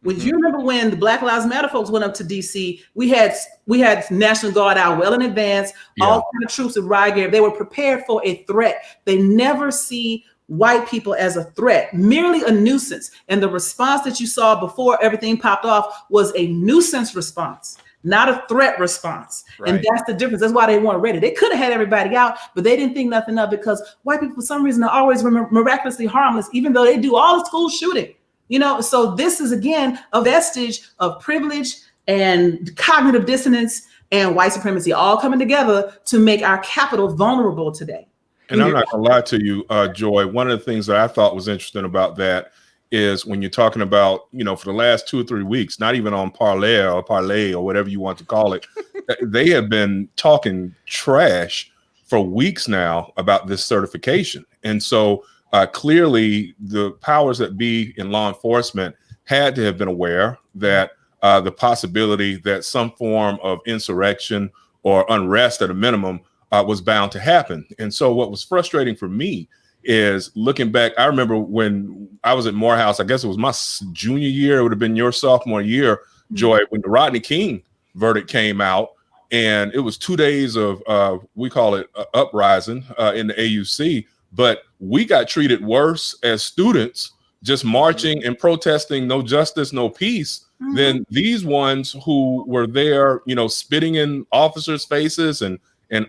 When you remember when the Black Lives Matter folks went up to DC, we had National Guard out well in advance, all kind of troops in riot gear. They were prepared for a threat. They never see white people as a threat, merely a nuisance. And the response that you saw before everything popped off was a nuisance response, not a threat response. Right. And that's the difference. That's why they weren't ready. They could have had everybody out, but they didn't think nothing of it, because white people, for some reason, are always miraculously harmless, even though they do all the school shooting. So this is, again, a vestige of privilege and cognitive dissonance and white supremacy all coming together to make our capital vulnerable today. And I'm not gonna lie to you, Joy. One of the things that I thought was interesting about that is when you're talking about, for the last 2 or 3 weeks, not even on Parlay or whatever you want to call it, they have been talking trash for weeks now about this certification. And so clearly the powers that be in law enforcement had to have been aware that the possibility that some form of insurrection or unrest at a minimum was bound to happen. And so what was frustrating for me is looking back, I remember when I was at Morehouse, I guess it was my junior year, it would have been your sophomore year, Joy, when the Rodney King verdict came out, and it was 2 days of, we call it uprising in the AUC, but we got treated worse as students just marching and protesting no justice, no peace, than these ones who were there, spitting in officers' faces and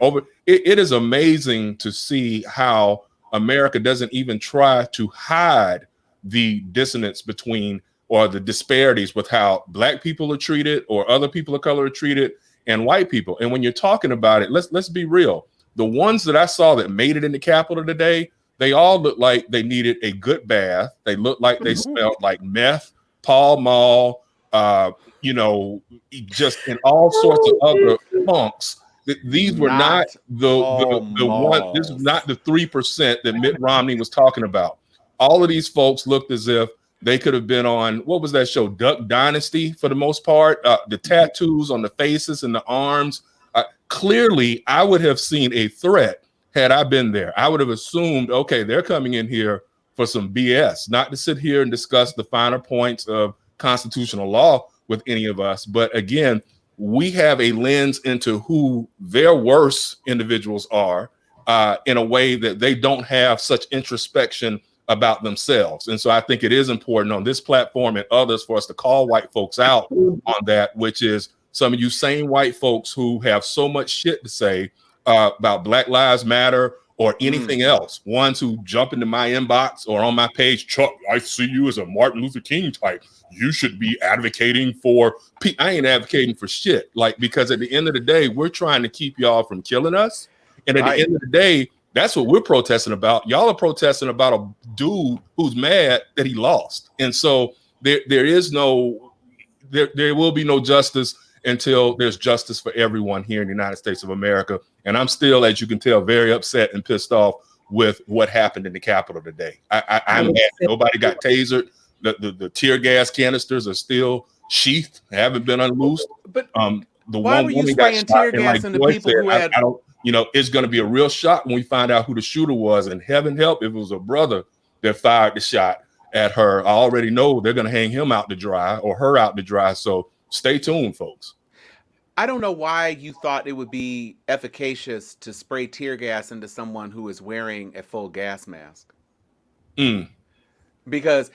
over. It is amazing to see how America doesn't even try to hide the dissonance between, or the disparities with, how Black people are treated or other people of color are treated and white people. And when you're talking about it, let's be real. The ones that I saw that made it in the Capitol today, they all looked like they needed a good bath. They looked like they smelled like meth, Pall Mall, just in all sorts of other funks. These were not the one. This is not the 3% that Mitt Romney was talking about. All of these folks looked as if they could have been on, what was that show, Duck Dynasty, for the most part. The tattoos on the faces and the arms. Clearly, I would have seen a threat had I been there. I would have assumed, okay, they're coming in here for some BS, not to sit here and discuss the finer points of constitutional law with any of us. But again, we have a lens into who their worst individuals are in a way that they don't have such introspection about themselves. And so I think it is important on this platform and others for us to call white folks out on that, which is some of you same white folks who have so much shit to say about Black Lives Matter or anything else. Ones who jump into my inbox or on my page, Chuck, I see you as a Martin Luther King type. You should be advocating for, I ain't advocating for shit. Because at the end of the day, we're trying to keep y'all from killing us. And at the end of the day, that's what we're protesting about. Y'all are protesting about a dude who's mad that he lost. And so there is no, there will be no justice until there's justice for everyone here in the United States of America. And I'm still, as you can tell, very upset and pissed off with what happened in the Capitol today. I'm mad. Nobody got tasered. The tear gas canisters are still sheathed, haven't been unloosed. But the why one were you woman got spraying shot, tear and gas like into Joy people said, who had? I don't, it's going to be a real shock when we find out who the shooter was. And heaven help if it was a brother that fired the shot at her. I already know they're going to hang him out to dry or her out to dry. So stay tuned, folks. I don't know why you thought it would be efficacious to spray tear gas into someone who is wearing a full gas mask. Because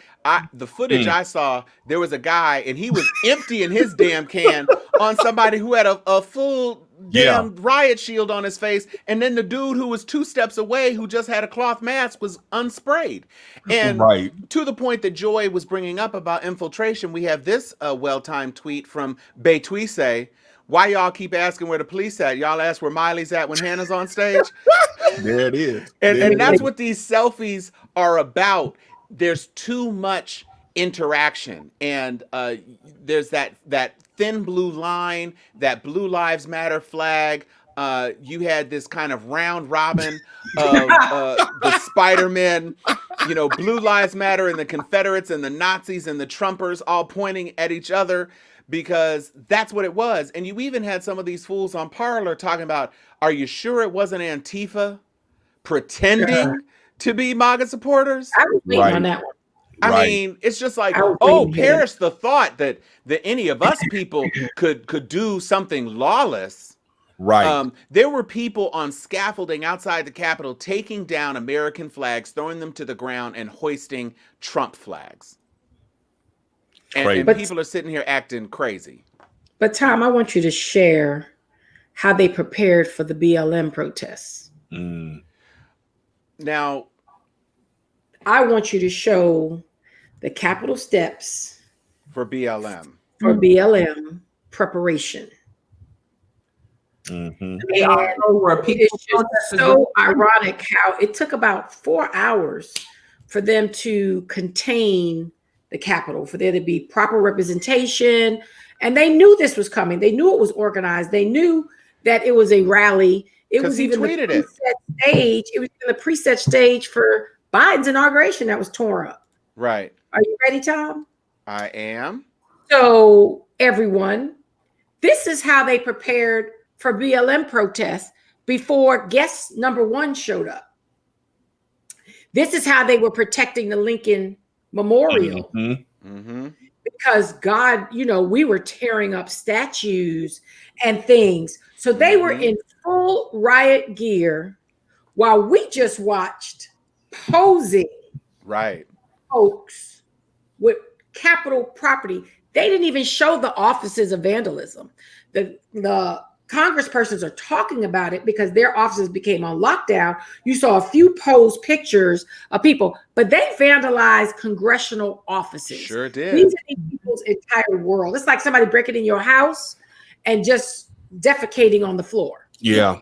the footage I saw, there was a guy and he was emptying his damn can on somebody who had a full damn riot shield on his face, and then the dude who was 2 steps away who just had a cloth mask was unsprayed. And to the point that Joy was bringing up about infiltration, we have this well-timed tweet from Betwise. Why y'all keep asking where the police at? Y'all ask where Miley's at when Hannah's on stage? There it is. And that's what these selfies are about. There's too much interaction, and there's that thin blue line, that Blue Lives Matter flag. You had this kind of round robin of the Spider-Men, Blue Lives Matter and the Confederates and the Nazis and the Trumpers all pointing at each other, because that's what it was. And you even had some of these fools on Parler talking about, are you sure it wasn't Antifa pretending to be MAGA supporters? I was waiting on that one. I mean, it's just like, perish the thought that any of us people could do something lawless. Right. There were people on scaffolding outside the Capitol taking down American flags, throwing them to the ground, and hoisting Trump flags. And people are sitting here acting crazy. But Tom, I want you to share how they prepared for the BLM protests. Now, I want you to show the Capitol steps for BLM. For BLM preparation. It's just so ironic how it took about 4 hours for them to contain the Capitol, for there to be proper representation. And they knew this was coming. They knew it was organized. They knew that it was a rally. It was even the preset stage. It was in the preset stage for Biden's inauguration that was torn up. Right. Are you ready, Tom? I am. So, everyone, this is how they prepared for BLM protests before guest number 1 showed up. This is how they were protecting the Lincoln Memorial. Because God, we were tearing up statues and things. So they were in full riot gear while we just watched posing folks with Capitol property. They didn't even show the offices of vandalism. The congresspersons are talking about it because their offices became on lockdown. You saw a few posed pictures of people, but they vandalized congressional offices. Sure did. These are these people's entire world. It's like somebody breaking in your house and just defecating on the floor. Yeah.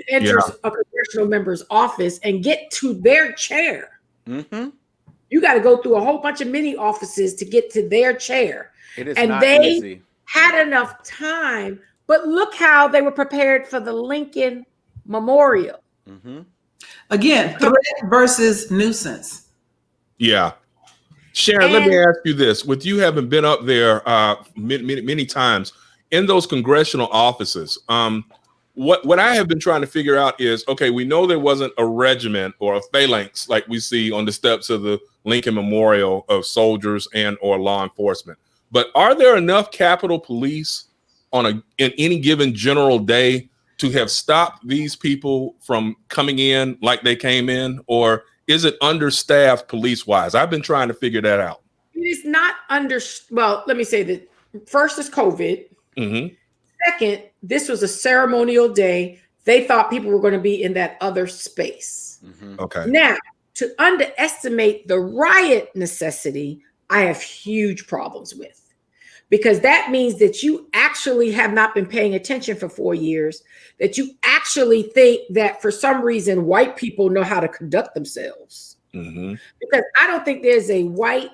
Enters a congressional member's office and get to their chair. You got to go through a whole bunch of mini offices to get to their chair. It is and not they easy. Had enough time, but look how they were prepared for the Lincoln Memorial. Again, threat versus nuisance. Yeah. Sharon, let me ask you this. With you having been up there many times in those congressional offices, what I have been trying to figure out is, okay, we know there wasn't a regiment or a phalanx like we see on the steps of the Lincoln Memorial of soldiers and or law enforcement. But are there enough Capitol Police in any given general day to have stopped these people from coming in like they came in? Or is it understaffed police-wise? I've been trying to figure that out. It is not well, let me say that first is COVID. Second, this was a ceremonial day. They thought people were going to be in that other space. Okay. Now, to underestimate the riot necessity, I have huge problems with. Because that means that you actually have not been paying attention for 4 years, that you actually think that for some reason white people know how to conduct themselves. Because I don't think there's a white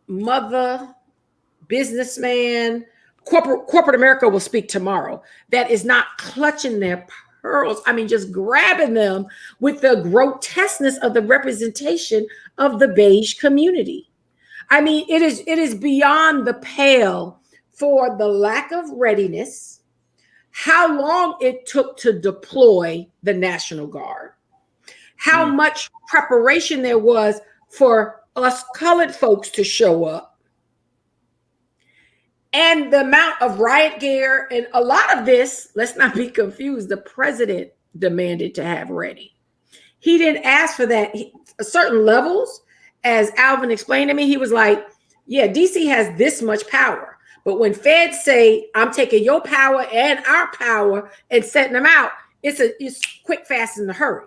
mother, businessman, corporate America will speak tomorrow, that is not clutching their pearls. I mean, just grabbing them with the grotesqueness of the representation of the beige community. I mean, it is beyond the pale for the lack of readiness, how long it took to deploy the National Guard, how much preparation there was for us colored folks to show up, and the amount of riot gear. And a lot of this, let's not be confused, the president demanded to have ready. He didn't ask for that. Certain levels, as Alvin explained to me, he was like, yeah, DC has this much power. But when feds say, I'm taking your power and our power and setting them out, it's quick, fast, and a hurry.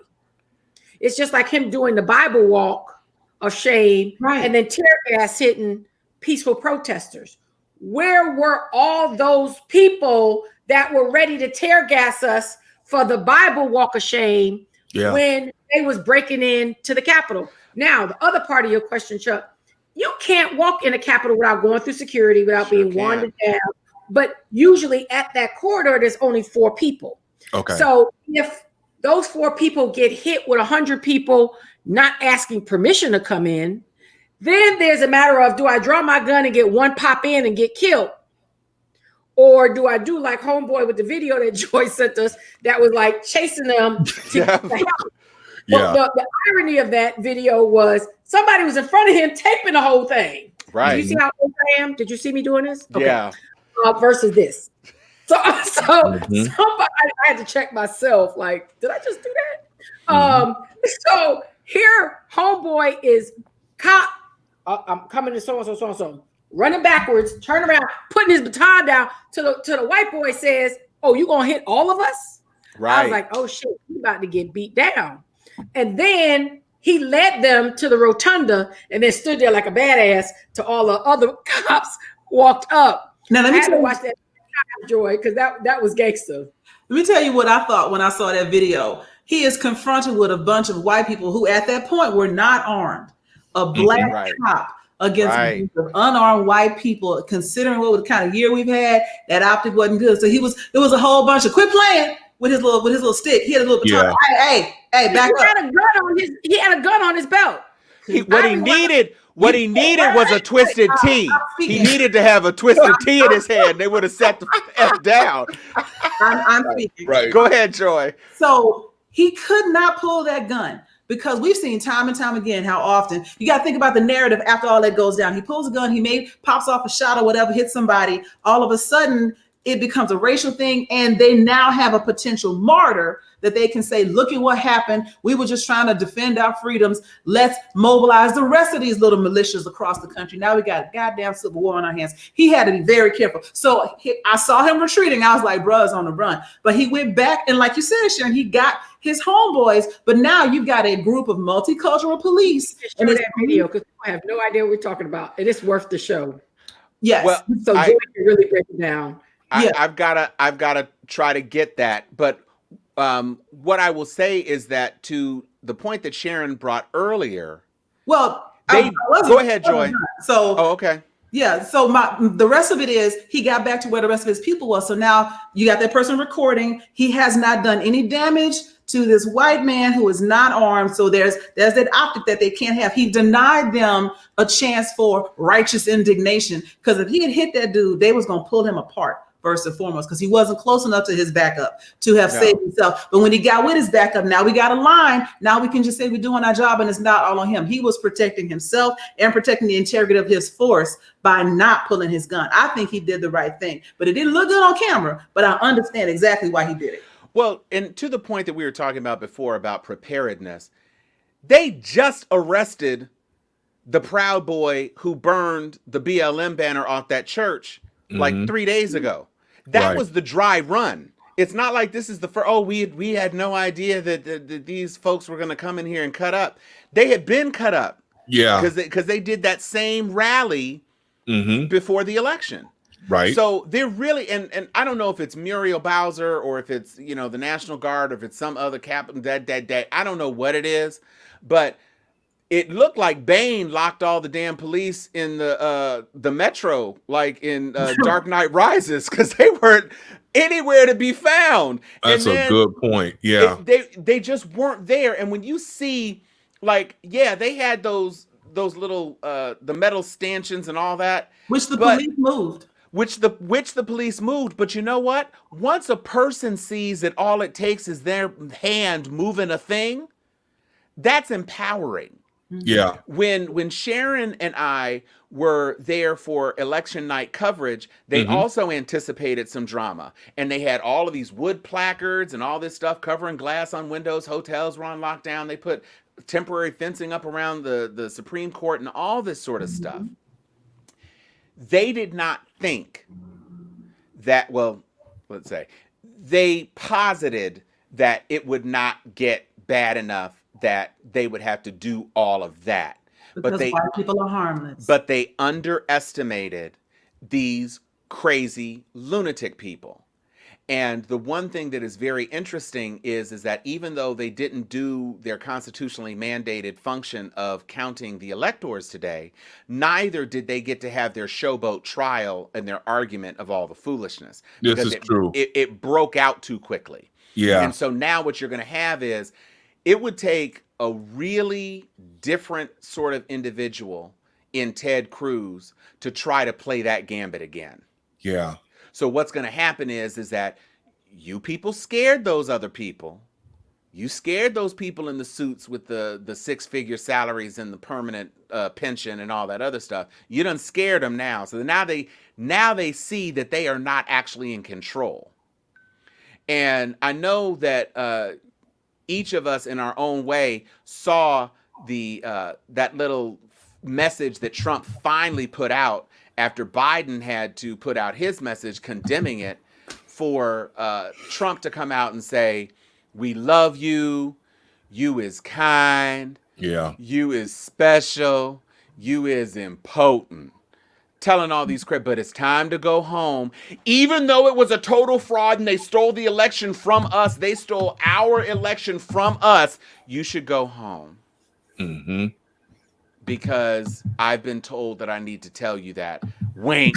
It's just like him doing the Bible walk of shame, right, and then tear gas hitting peaceful protesters. Where were all those people that were ready to tear gas us for the Bible walk of shame when they was breaking into the Capitol? Now, the other part of your question, Chuck, you can't walk in a Capitol without going through security, without being wanded down. But usually at that corridor, there's only 4 people. Okay. So if those 4 people get hit with 100 people not asking permission to come in, then there's a matter of, do I draw my gun and get one pop in and get killed? Or do I do like homeboy with the video that Joy sent us that was like chasing them to get the help? Yeah. The irony of that video was somebody was in front of him taping the whole thing. Right. Did you see how old I am? Did you see me doing this? Okay. Yeah. Versus this. So somebody, I had to check myself. Like, did I just do that? So here, homeboy is cop. I'm coming to so and so, running backwards, turn around, putting his baton down to the white boy, says, "Oh, you gonna hit all of us?" Right. I was like, "Oh shit, he's about to get beat down." And then he led them to the rotunda and then stood there like a badass to all the other cops walked up. Now let me watch that, Joy, because that was gangster. Let me tell you what I thought when I saw that video. He is confronted with a bunch of white people who at that point were not armed. A black cop against a group of unarmed white people, considering what kind of year we've had, that optic wasn't good. So it was a whole bunch of quit playing with his little stick. He had a little baton. Hey, back up. He had a gun on his belt. What he needed was a twisted T. He needed to have a twisted T in his hand. They would have set the F down. I'm speaking. Right. Go ahead, Joy. So he could not pull that gun. Because we've seen time and time again how often you got to think about the narrative after all that goes down. He pulls a gun, pops off a shot or whatever, hits somebody. All of a sudden, it becomes a racial thing, and they now have a potential martyr that they can say, "Look at what happened. We were just trying to defend our freedoms. Let's mobilize the rest of these little militias across the country. Now we got a goddamn civil war on our hands." He had to be very careful. So I saw him retreating. I was like, "Bruh's on the run." But he went back, and like you said, Sharon, he got his homeboys. But now you've got a group of multicultural police. And that video, because I have no idea what we're talking about, and it's worth the show. Yes. Well, so Joy can really break it down. I've gotta try to get that. But what I will say is that to the point that Sharon brought earlier. Well, go ahead, Joy. Okay. Yeah. So the rest of it is he got back to where the rest of his people was. So now you got that person recording. He has not done any damage to this white man who is not armed. So there's that optic that they can't have. He denied them a chance for righteous indignation, because if he had hit that dude, they was gonna pull him apart. First and foremost, because he wasn't close enough to his backup to have saved himself. But when he got with his backup, now we got a line. Now we can just say we're doing our job and it's not all on him. He was protecting himself and protecting the integrity of his force by not pulling his gun. I think he did the right thing, but it didn't look good on camera, but I understand exactly why he did it. Well, and to the point that we were talking about before about preparedness, they just arrested the Proud Boy who burned the BLM banner off that church like 3 days ago. That was the dry run. It's not like this is the first, we had no idea that these folks were going to come in here and cut up. They had been cut up. Yeah. Because they did that same rally before the election. Right. So they're really, and I don't know if it's Muriel Bowser or if it's, the National Guard or if it's some other captain that I don't know what it is, but it looked like Bane locked all the damn police in the metro, like in Dark Knight Rises, because they weren't anywhere to be found. That's And a then good point. Yeah. they just weren't there. And when you see, like, yeah, they had those little the metal stanchions and all that, Which the but police moved. which the police moved. But you know what? Once a person sees that all it takes is their hand moving a thing, that's empowering. Yeah. When Sharon and I were there for election night coverage, they Mm-hmm. also anticipated some drama. And they had all of these wood placards and all this stuff covering glass on windows. Hotels were on lockdown. They put temporary fencing up around the Supreme Court and all this sort of stuff. They did not think that, well, let's say, they posited that it would not get bad enough that they would have to do all of that. Because white people are harmless. But they underestimated these crazy lunatic people. And the one thing that is very interesting is that even though they didn't do their constitutionally mandated function of counting the electors today, neither did they get to have their showboat trial and their argument of all the foolishness. This is true. It broke out too quickly. Yeah. And so now what you're going to have is, it would take a really different sort of individual in Ted Cruz to try to play that gambit again. Yeah. So what's going to happen is that you people scared those other people. You scared those people in the suits with the six-figure salaries and the permanent pension and all that other stuff. You done scared them now. So now they see that they are not actually in control. And I know that each of us in our own way saw that little message that Trump finally put out after Biden had to put out his message condemning it, for Trump to come out and say, "We love you, you is kind, Yeah. you is special, you is impotent." Telling all these crap, but it's time to go home. Even though it was a total fraud and they stole the election from us, they stole our election from us, you should go home. Mm-hmm. Because I've been told that I need to tell you that. Wink.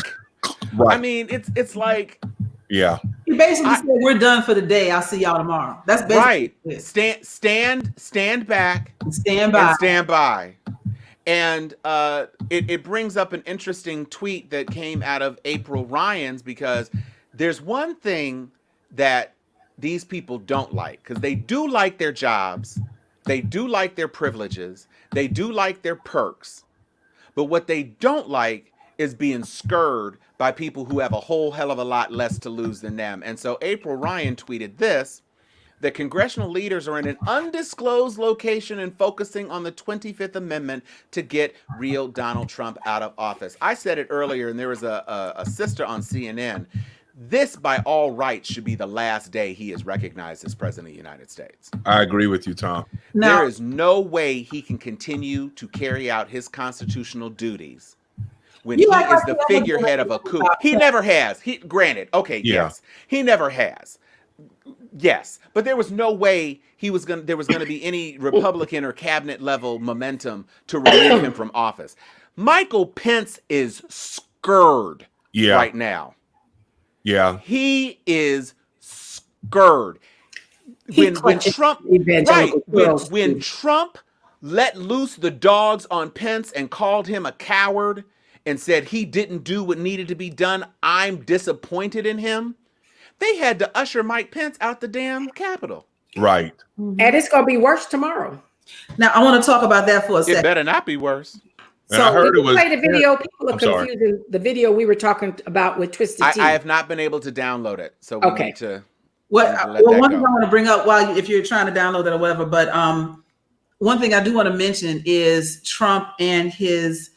Right. I mean, it's like, yeah. He basically said, "We're done for the day. I'll see y'all tomorrow." That's basically right. Stand back. Stand by. And stand by. And it brings up an interesting tweet that came out of April Ryan's, because there's one thing that these people don't like, because they do like their jobs, they do like their privileges, they do like their perks, but what they don't like is being scurred by people who have a whole hell of a lot less to lose than them. And so April Ryan tweeted this: that congressional leaders are in an undisclosed location and focusing on the 25th Amendment to get real Donald Trump out of office. I said it earlier, and there was a sister on CNN. This, by all rights, should be the last day he is recognized as president of the United States. I agree with you, Tom. There is no way he can continue to carry out his constitutional duties when he is the figurehead of a coup. He never has. Granted, okay, yes, he never has. Yes, but there was no way there was gonna be any Republican or cabinet level momentum to remove him from office. Michael Pence is scared right now. Yeah, he is scared. When Trump let loose the dogs on Pence and called him a coward and said he didn't do what needed to be done, I'm disappointed in him, they had to usher Mike Pence out the damn Capitol. Right. And it's going to be worse tomorrow. Now, I want to talk about that for a second. It better not be worse. So I heard play the video. People are confusing the video we were talking about with Twisted Tea. I have not been able to download it, so we need to. Well, one thing I want to bring up if you're trying to download it or whatever, but one thing I do want to mention is Trump and his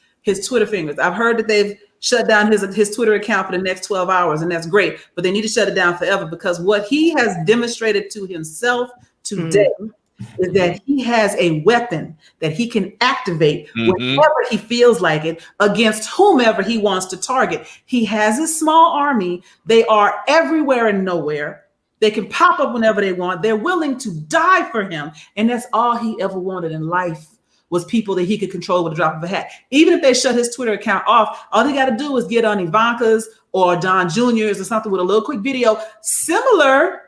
Twitter fingers. I've heard that they've shut down his Twitter account for the next 12 hours, and that's great, but they need to shut it down forever, because what he has demonstrated to himself today is that he has a weapon that he can activate whenever he feels like it against whomever he wants to target. He has a small army. They are everywhere and nowhere. They can pop up whenever they want. They're willing to die for him. And that's all he ever wanted in life, was people that he could control with a drop of a hat. Even if they shut his Twitter account off, all they got to do is get on Ivanka's or Don Jr.'s or something with a little quick video similar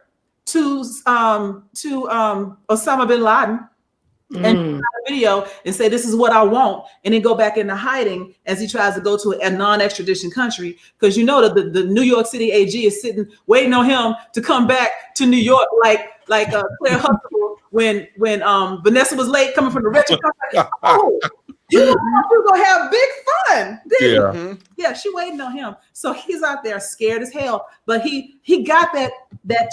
to Osama bin Laden, and a video and say, this is what I want, and then go back into hiding as he tries to go to a non-extradition country, because you know that the New York City AG is sitting waiting on him to come back to New York, like Claire Huxtable when Vanessa was late coming from the rescue. Like, oh, you know we're gonna have big fun. Yeah, she waiting on him. So he's out there scared as hell, but he got that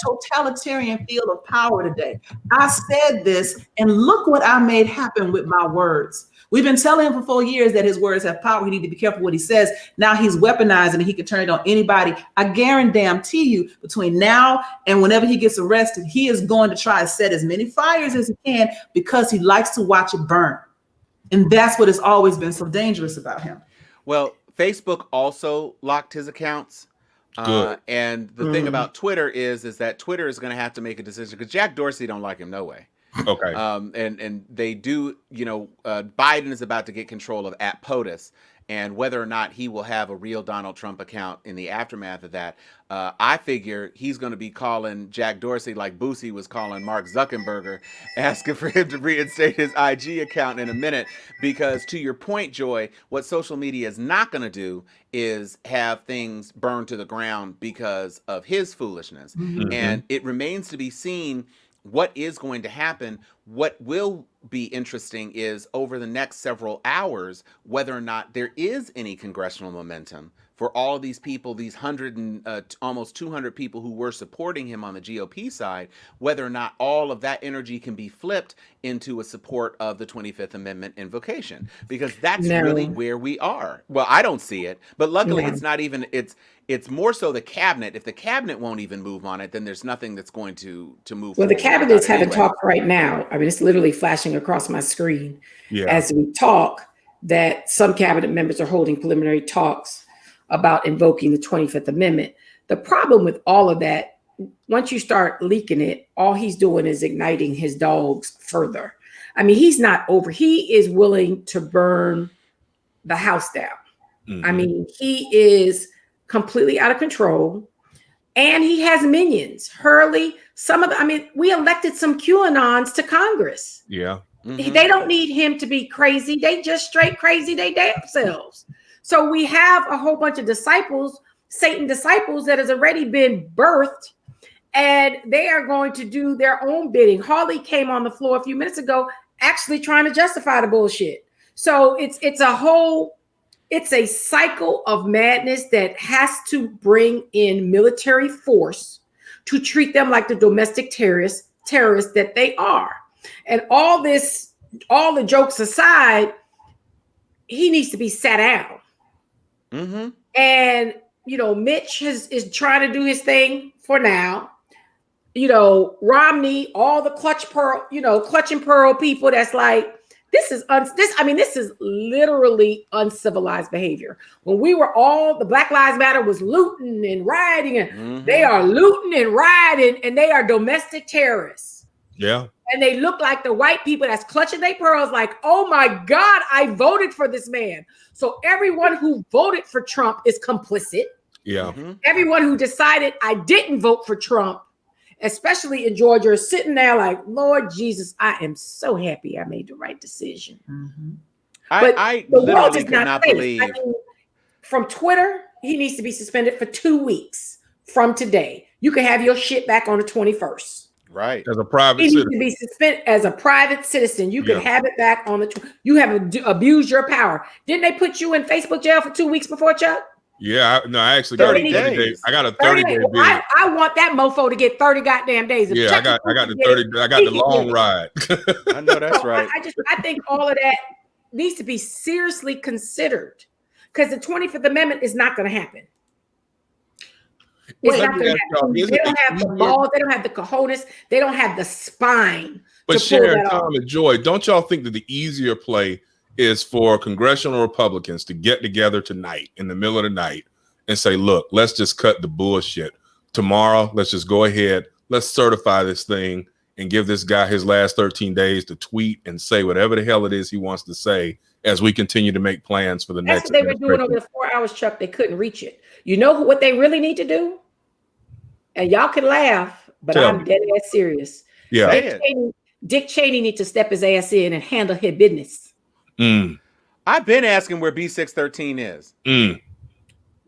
totalitarian feel of power today. I said this, and look what I made happen with my words. We've been telling him for 4 years that his words have power. He need to be careful what he says. Now he's weaponizing it. He can turn it on anybody. I guarantee you, between now and whenever he gets arrested, he is going to try to set as many fires as he can, because he likes to watch it burn. And that's what has always been so dangerous about him. Well, Facebook also locked his accounts. And the thing about Twitter is that Twitter is going to have to make a decision, because Jack Dorsey don't like him no way. Okay. And they do, Biden is about to get control of @POTUS, and whether or not he will have a real Donald Trump account in the aftermath of that, I figure he's going to be calling Jack Dorsey like Boosie was calling Mark Zuckerberg, asking for him to reinstate his IG account in a minute. Because to your point, Joy, what social media is not going to do is have things burned to the ground because of his foolishness. And it remains to be seen what is going to happen. What will be interesting is over the next several hours, whether or not there is any congressional momentum for all of these people, these almost 200 people who were supporting him on the GOP side, whether or not all of that energy can be flipped into a support of the 25th Amendment invocation, because that's really where we are. Well, I don't see it, but luckily it's not even, it's more so the cabinet. If the cabinet won't even move on it, then there's nothing that's going to move. Well, the cabinet's having talk right now. I mean, it's literally flashing across my screen as we talk that some cabinet members are holding preliminary talks about invoking the 25th Amendment. The problem with all of that, once you start leaking it, all he's doing is igniting his dogs further. I mean, he's not over. He is willing to burn the house down. I mean, he is completely out of control, and he has minions. Hurley, we elected some QAnons to Congress. Yeah. They don't need him to be crazy. They just straight crazy they damn selves. So we have a whole bunch of disciples, Satan disciples, that has already been birthed, and they are going to do their own bidding. Harley came on the floor a few minutes ago, actually trying to justify the bullshit. So it's a cycle of madness that has to bring in military force to treat them like the domestic terrorists that they are. And all the jokes aside, he needs to be sat down. And, Mitch is trying to do his thing for now. Romney, all the clutch and pearl people that's like, this is literally uncivilized behavior. When the Black Lives Matter was looting and rioting, and they are looting and rioting, and they are domestic terrorists. Yeah. And they look like the white people that's clutching their pearls like, oh my God, I voted for this man. So everyone who voted for Trump is complicit. Yeah. Everyone who decided I didn't vote for Trump, especially in Georgia, is sitting there like, Lord Jesus, I am so happy I made the right decision. I literally could not believe. I mean, from Twitter, he needs to be suspended for 2 weeks from today. You can have your shit back on the 21st. Right. As a private He citizen. needs to be suspended as a private citizen. You can have it back on you have abused your power. Didn't they put you in Facebook jail for 2 weeks before, Chuck? Yeah, I actually got 30 days. I got a 30-day bid. I want that mofo to get 30 goddamn days. Yeah, I got the 30. I got the long ride. I know that's right. I think all of that needs to be seriously considered, because the 25th Amendment is not going to happen. It's not going to happen. They don't have the balls. They don't have the cojones. They don't have the spine. But Sharon, Tom, and Joy, don't y'all think that the easier play is for congressional Republicans to get together tonight in the middle of the night and say, look, let's just cut the bullshit. Tomorrow, let's just go ahead. Let's certify this thing and give this guy his last 13 days to tweet and say whatever the hell it is he wants to say as we continue to make plans for the That's next. what they were doing over the 4 hours, Chuck. They couldn't reach it. You know what they really need to do? And y'all can laugh, but I'm dead ass serious. Yeah. Dick Cheney needs to step his ass in and handle his business. I've been asking where B613 is.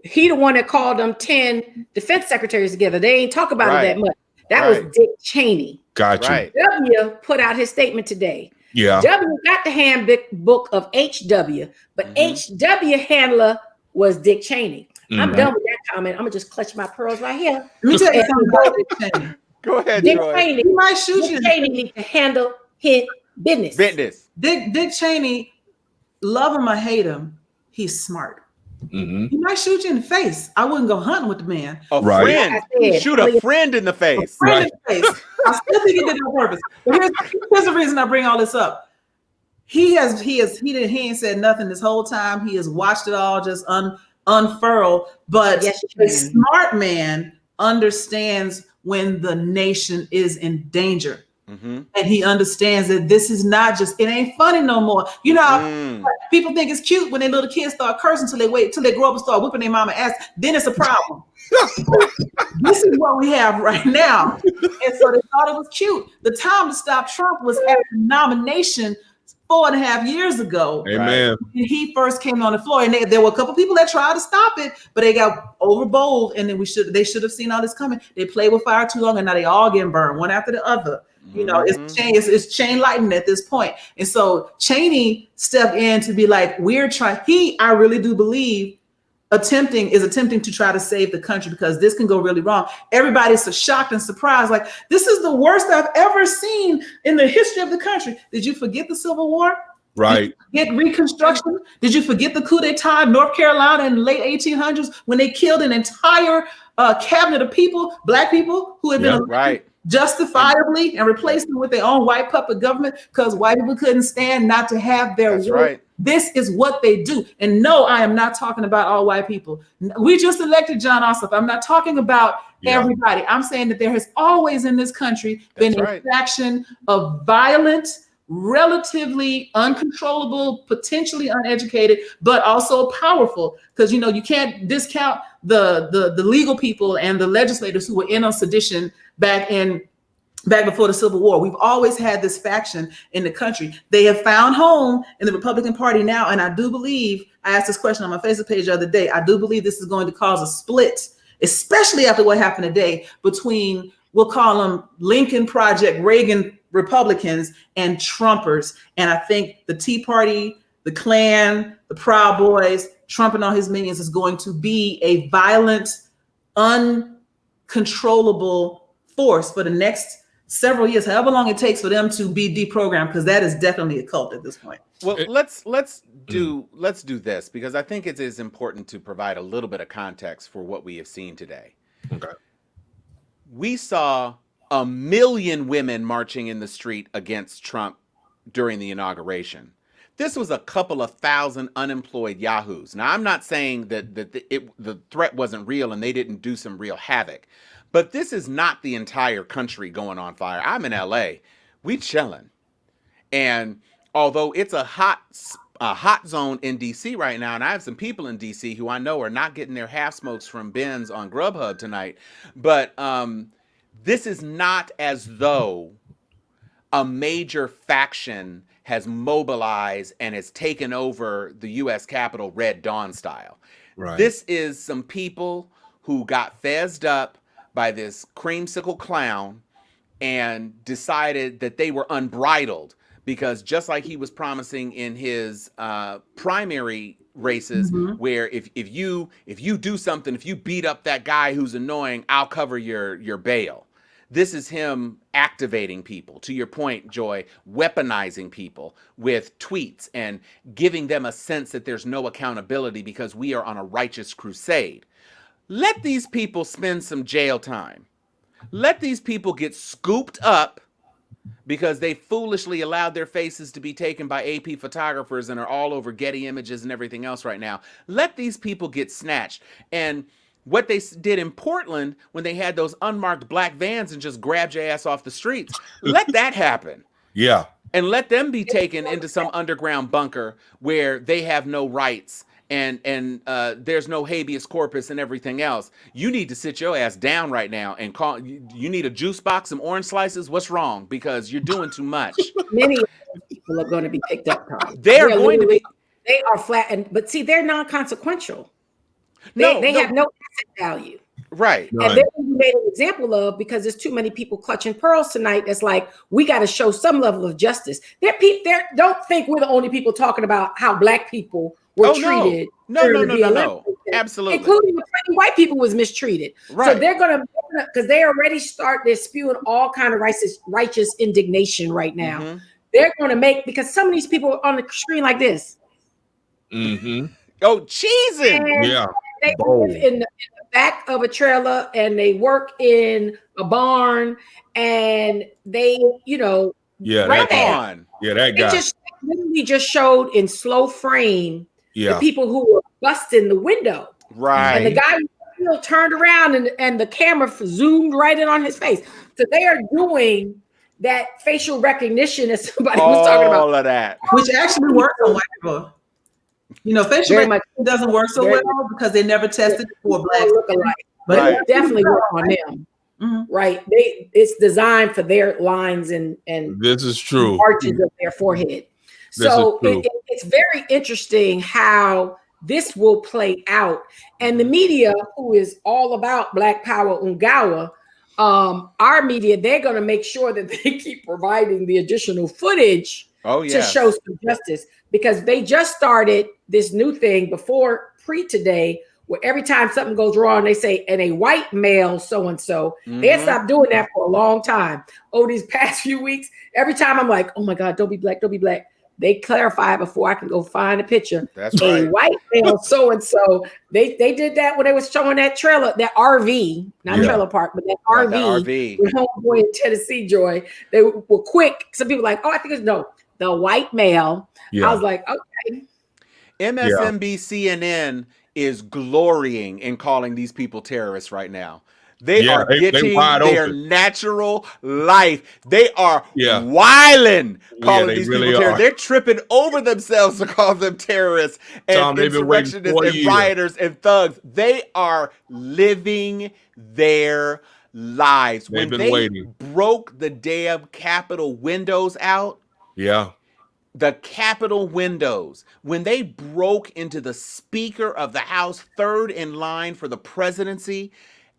He the one that called them 10 defense secretaries together. They ain't talk about it that much. That was Dick Cheney. Gotcha. W put out his statement today. Yeah. W got the handbook of HW, but HW handler was Dick Cheney. I'm done with that comment. I'm gonna just clutch my pearls right here. Let me tell you something about Dick Cheney. Go ahead, Dick Joy. Cheney, He might shoot you. Dick Cheney needs to handle his business. Dick Cheney, love him or hate him, he's smart. He might shoot you in the face. I wouldn't go hunting with the man. A friend. Shoot a friend in the face. In the face. I still think he did it on purpose. But here's the reason I bring all this up. He ain't said nothing this whole time. He has watched it all just unfurl. But a smart man understands when the nation is in danger. And he understands that this is not just, it ain't funny no more. You know, people think it's cute when their little kids start cursing till they grow up and start whipping their mama ass. Then it's a problem. This is what we have right now. And so they thought it was cute. The time to stop Trump was at the nomination 4.5 years ago. Amen. When he first came on the floor, and there were a couple people that tried to stop it, but they got overbold, and then they should have seen all this coming. They played with fire too long, and now they all getting burned one after the other. You know, it's chain lightning at this point. And so Cheney stepped in to be like, I really do believe attempting to try to save the country, because this can go really wrong. Everybody's so shocked and surprised, like, this is the worst I've ever seen in the history of the country. Did you forget the Civil War? Right. Did you forget Reconstruction? Did you forget the coup d'etat in North Carolina in the late 1800s when they killed an entire cabinet of people, black people who had been elected justifiably, and replaced them with their own white puppet government because white people couldn't stand not to have their way. This is what they do. And no, I am not talking about all white people. We just elected John Ossoff. I'm not talking about everybody. I'm saying that there has always in this country been a faction of violent, relatively uncontrollable, potentially uneducated, but also powerful. Because you can't discount the legal people and the legislators who were in on sedition back before the Civil War. We've always had this faction in the country. They have found home in the Republican Party now, and I do believe, I asked this question on my Facebook page the other day, I do believe this is going to cause a split, especially after what happened today, between, we'll call them Lincoln Project, Reagan Republicans and Trumpers. And I think the Tea Party, the Klan, the Proud Boys, Trump and all his minions is going to be a violent, uncontrollable force for the next several years, however long it takes for them to be deprogrammed, because that is definitely a cult at this point. Well, let's do this, because I think it is important to provide a little bit of context for what we have seen today. Okay. We saw 1 million women marching in the street against Trump during the inauguration. This was a couple of thousand unemployed yahoos. Now, I'm not saying that the threat wasn't real and they didn't do some real havoc, but this is not the entire country going on fire. I'm in LA. We chilling. And although it's a hot zone in DC right now, and I have some people in DC who I know are not getting their half smokes from Ben's on Grubhub tonight, but this is not as though a major faction has mobilized and has taken over the U.S. Capitol Red Dawn style. Right. This is some people who got fezzed up by this creamsicle clown and decided that they were unbridled, because just like he was promising in his primary races, where if you do something, if you beat up that guy who's annoying, I'll cover your bail. This is him activating people, to your point, Joy, weaponizing people with tweets and giving them a sense that there's no accountability because we are on a righteous crusade. Let these people spend some jail time. Let these people get scooped up because they foolishly allowed their faces to be taken by AP photographers and are all over Getty Images and everything else right now. Let these people get snatched. And what they did in Portland when they had those unmarked black vans and just grabbed your ass off the streets. Let that happen. Yeah. And let them be taken into some underground bunker where they have no rights and there's no habeas corpus and everything else. You need to sit your ass down right now and call. You need a juice box, some orange slices. What's wrong? Because you're doing too much. Many of those people are going to be picked up, Tom. They're going to be. They are flat, but see, they're non-consequential. They have no asset value. Right. And then we made an example of, because there's too many people clutching pearls tonight. That's like, we got to show some level of justice. Don't think we're the only people talking about how black people were treated. No. Absolutely. Including the pretty white people was mistreated. Right. So they're going to, because they already they're spewing all kind of righteous indignation right now. Mm-hmm. They're going to make, because some of these people are on the screen like this. Mm-hmm. Oh, cheesing. Yeah. They live in the back of a trailer and they work in a barn and they, that guy. It just literally just showed in slow frame the people who were busting the window. Right. And the guy turned around and the camera zoomed right in on his face. So they are doing that facial recognition that somebody was talking about. All of that. Which actually works on white people. Facial recognition doesn't work so well because they never tested for blacks. But it definitely work on them. Mm-hmm. Right. It's designed for their lines and this is true. Arches of their forehead. So it's very interesting how this will play out. And the media, who is all about Black Power Ungawa, our media, they're going to make sure that they keep providing the additional footage to show some justice, because they just started this new thing pre-today, where every time something goes wrong, they say, and a white male so-and-so. Mm-hmm. They had stopped doing that for a long time. Over these past few weeks, every time I'm like, oh my God, don't be black, don't be black. They clarify before I can go find a picture. That's right. A white male so-and-so. They did that when they was showing that trailer, that RV, not trailer park, but that RV. With homeboy in Tennessee, Joy. They were quick. Some people were like, oh, I think it's the white male. I was like, okay. MSNBC, CNN is glorying in calling these people terrorists right now. They are getting their natural life. They are wilding calling these people terrorists. They're tripping over themselves to call them terrorists and insurrectionists and rioters and thugs. They are living their lives. When they broke the damn Capitol windows out. Yeah. The Capitol windows, when they broke into the Speaker of the House, third in line for the presidency,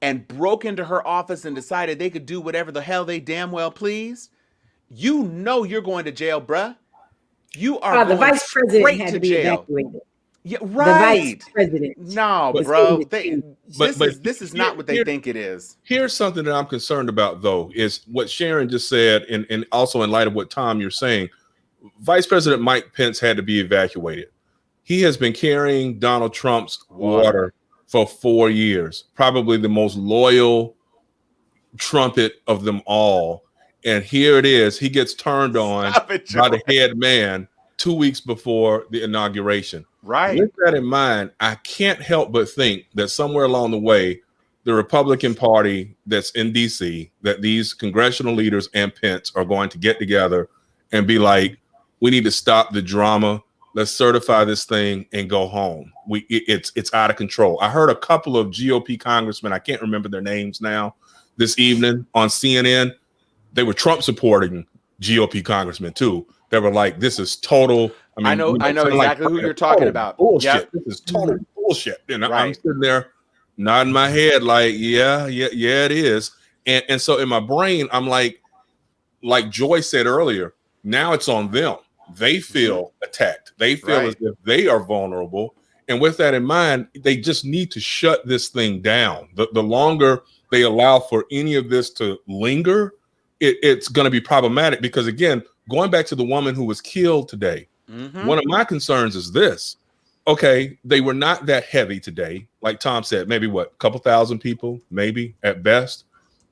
and broke into her office and decided they could do whatever the hell they damn well please, you're going to jail, bruh. You are the vice president had to be jail. Evacuated. Yeah, right. The vice president. No, bro. This is not what they think it is. Here's something that I'm concerned about, though, is what Sharon just said, and also in light of what, Tom, you're saying. Vice President Mike Pence had to be evacuated. He has been carrying Donald Trump's water for 4 years, probably the most loyal trumpet of them all. And here it is. He gets turned on by the head man 2 weeks before the inauguration. Right. With that in mind, I can't help but think that somewhere along the way, the Republican Party that's in DC, that these congressional leaders and Pence are going to get together and be like, we need to stop the drama. Let's certify this thing and go home. It's out of control. I heard a couple of GOP congressmen, I can't remember their names now, this evening on CNN. They were Trump supporting GOP congressmen too. They were like, this is total. I know exactly who you're talking about. Bullshit. Yep. This is total bullshit. I'm sitting there nodding my head like, yeah, it is. And so in my brain, I'm like Joy said earlier, now it's on them. They feel attacked. They feel as if they are vulnerable. And with that in mind, they just need to shut this thing down. The longer they allow for any of this to linger, it's going to be problematic. Because again, going back to the woman who was killed today, one of my concerns is this. Okay, they were not that heavy today. Like Tom said, maybe a couple thousand people, maybe at best.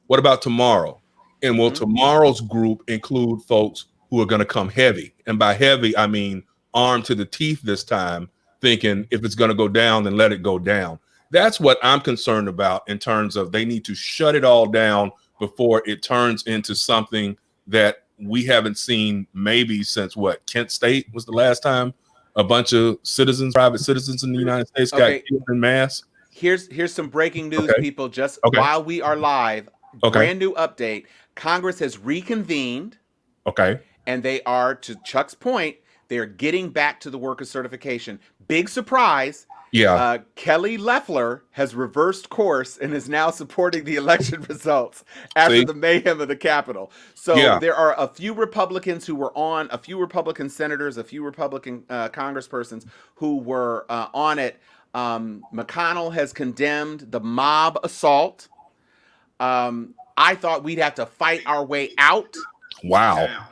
What about tomorrow? And will tomorrow's group include folks who are going to come heavy? And by heavy, I mean armed to the teeth this time, thinking if it's going to go down, then let it go down. That's what I'm concerned about in terms of they need to shut it all down before it turns into something that we haven't seen maybe since what, Kent State was the last time a bunch of private citizens in the United States got killed in mass. Here's some breaking news, Okay. people. Just Okay. while we are live, Okay. brand new update. Congress has reconvened. Okay. And they are, to Chuck's point, they're getting back to the worker certification. Big surprise. Yeah. Kelly Loeffler has reversed course and is now supporting the election results after the mayhem of the Capitol. So there are a few Republicans who were on, a few Republican senators, a few Republican congresspersons who were on it. McConnell has condemned the mob assault. I thought we'd have to fight our way out. Wow.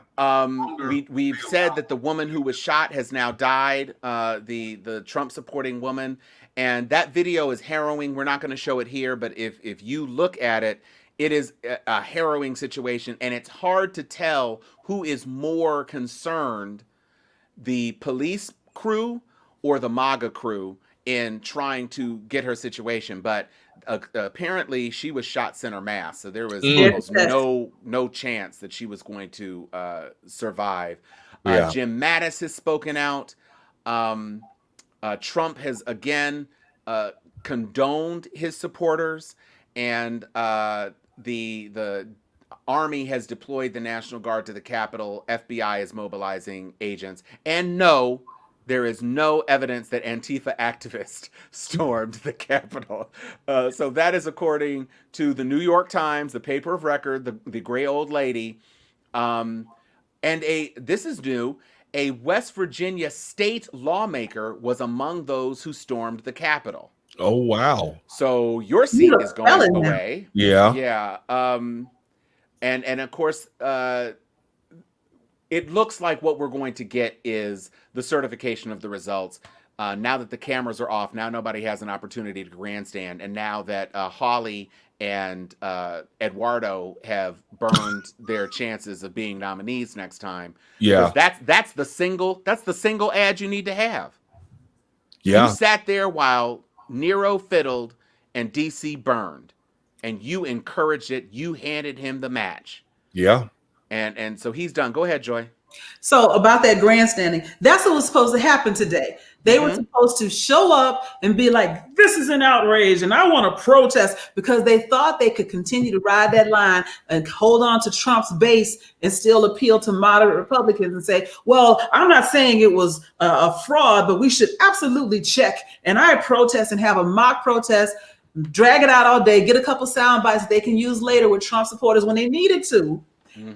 We've said that the woman who was shot has now died, the Trump supporting woman, and that video is harrowing. We're not going to show it here, but if you look at it, it is a harrowing situation, and it's hard to tell who is more concerned, the police crew or the MAGA crew, in trying to get her situation. But apparently she was shot center mass, so there was almost no chance that she was going to survive. Jim Mattis has spoken out. Trump has again condoned his supporters, and the Army has deployed the National Guard to the Capitol. FBI is mobilizing agents, and no, there is no evidence that Antifa activists stormed the Capitol. So that is according to the New York Times, the paper of record, the gray old lady. And this is new, a West Virginia state lawmaker was among those who stormed the Capitol. Oh, wow. So your seat is going away. Yeah. Yeah. And of course, it looks like what we're going to get is the certification of the results. Now that the cameras are off, now nobody has an opportunity to grandstand. And now that Hawley and Eduardo have burned their chances of being nominees next time. Yeah. That's the single ad you need to have. Yeah. You sat there while Nero fiddled and DC burned, and you encouraged it. You handed him the match. Yeah. And so he's done. Go ahead, Joy. So about that grandstanding, that's what was supposed to happen today. They were supposed to show up and be like, this is an outrage and I want to protest, because they thought they could continue to ride that line and hold on to Trump's base and still appeal to moderate Republicans and say, well, I'm not saying it was a fraud, but we should absolutely check. And I protest and have a mock protest, drag it out all day, get a couple sound bites they can use later with Trump supporters when they needed to.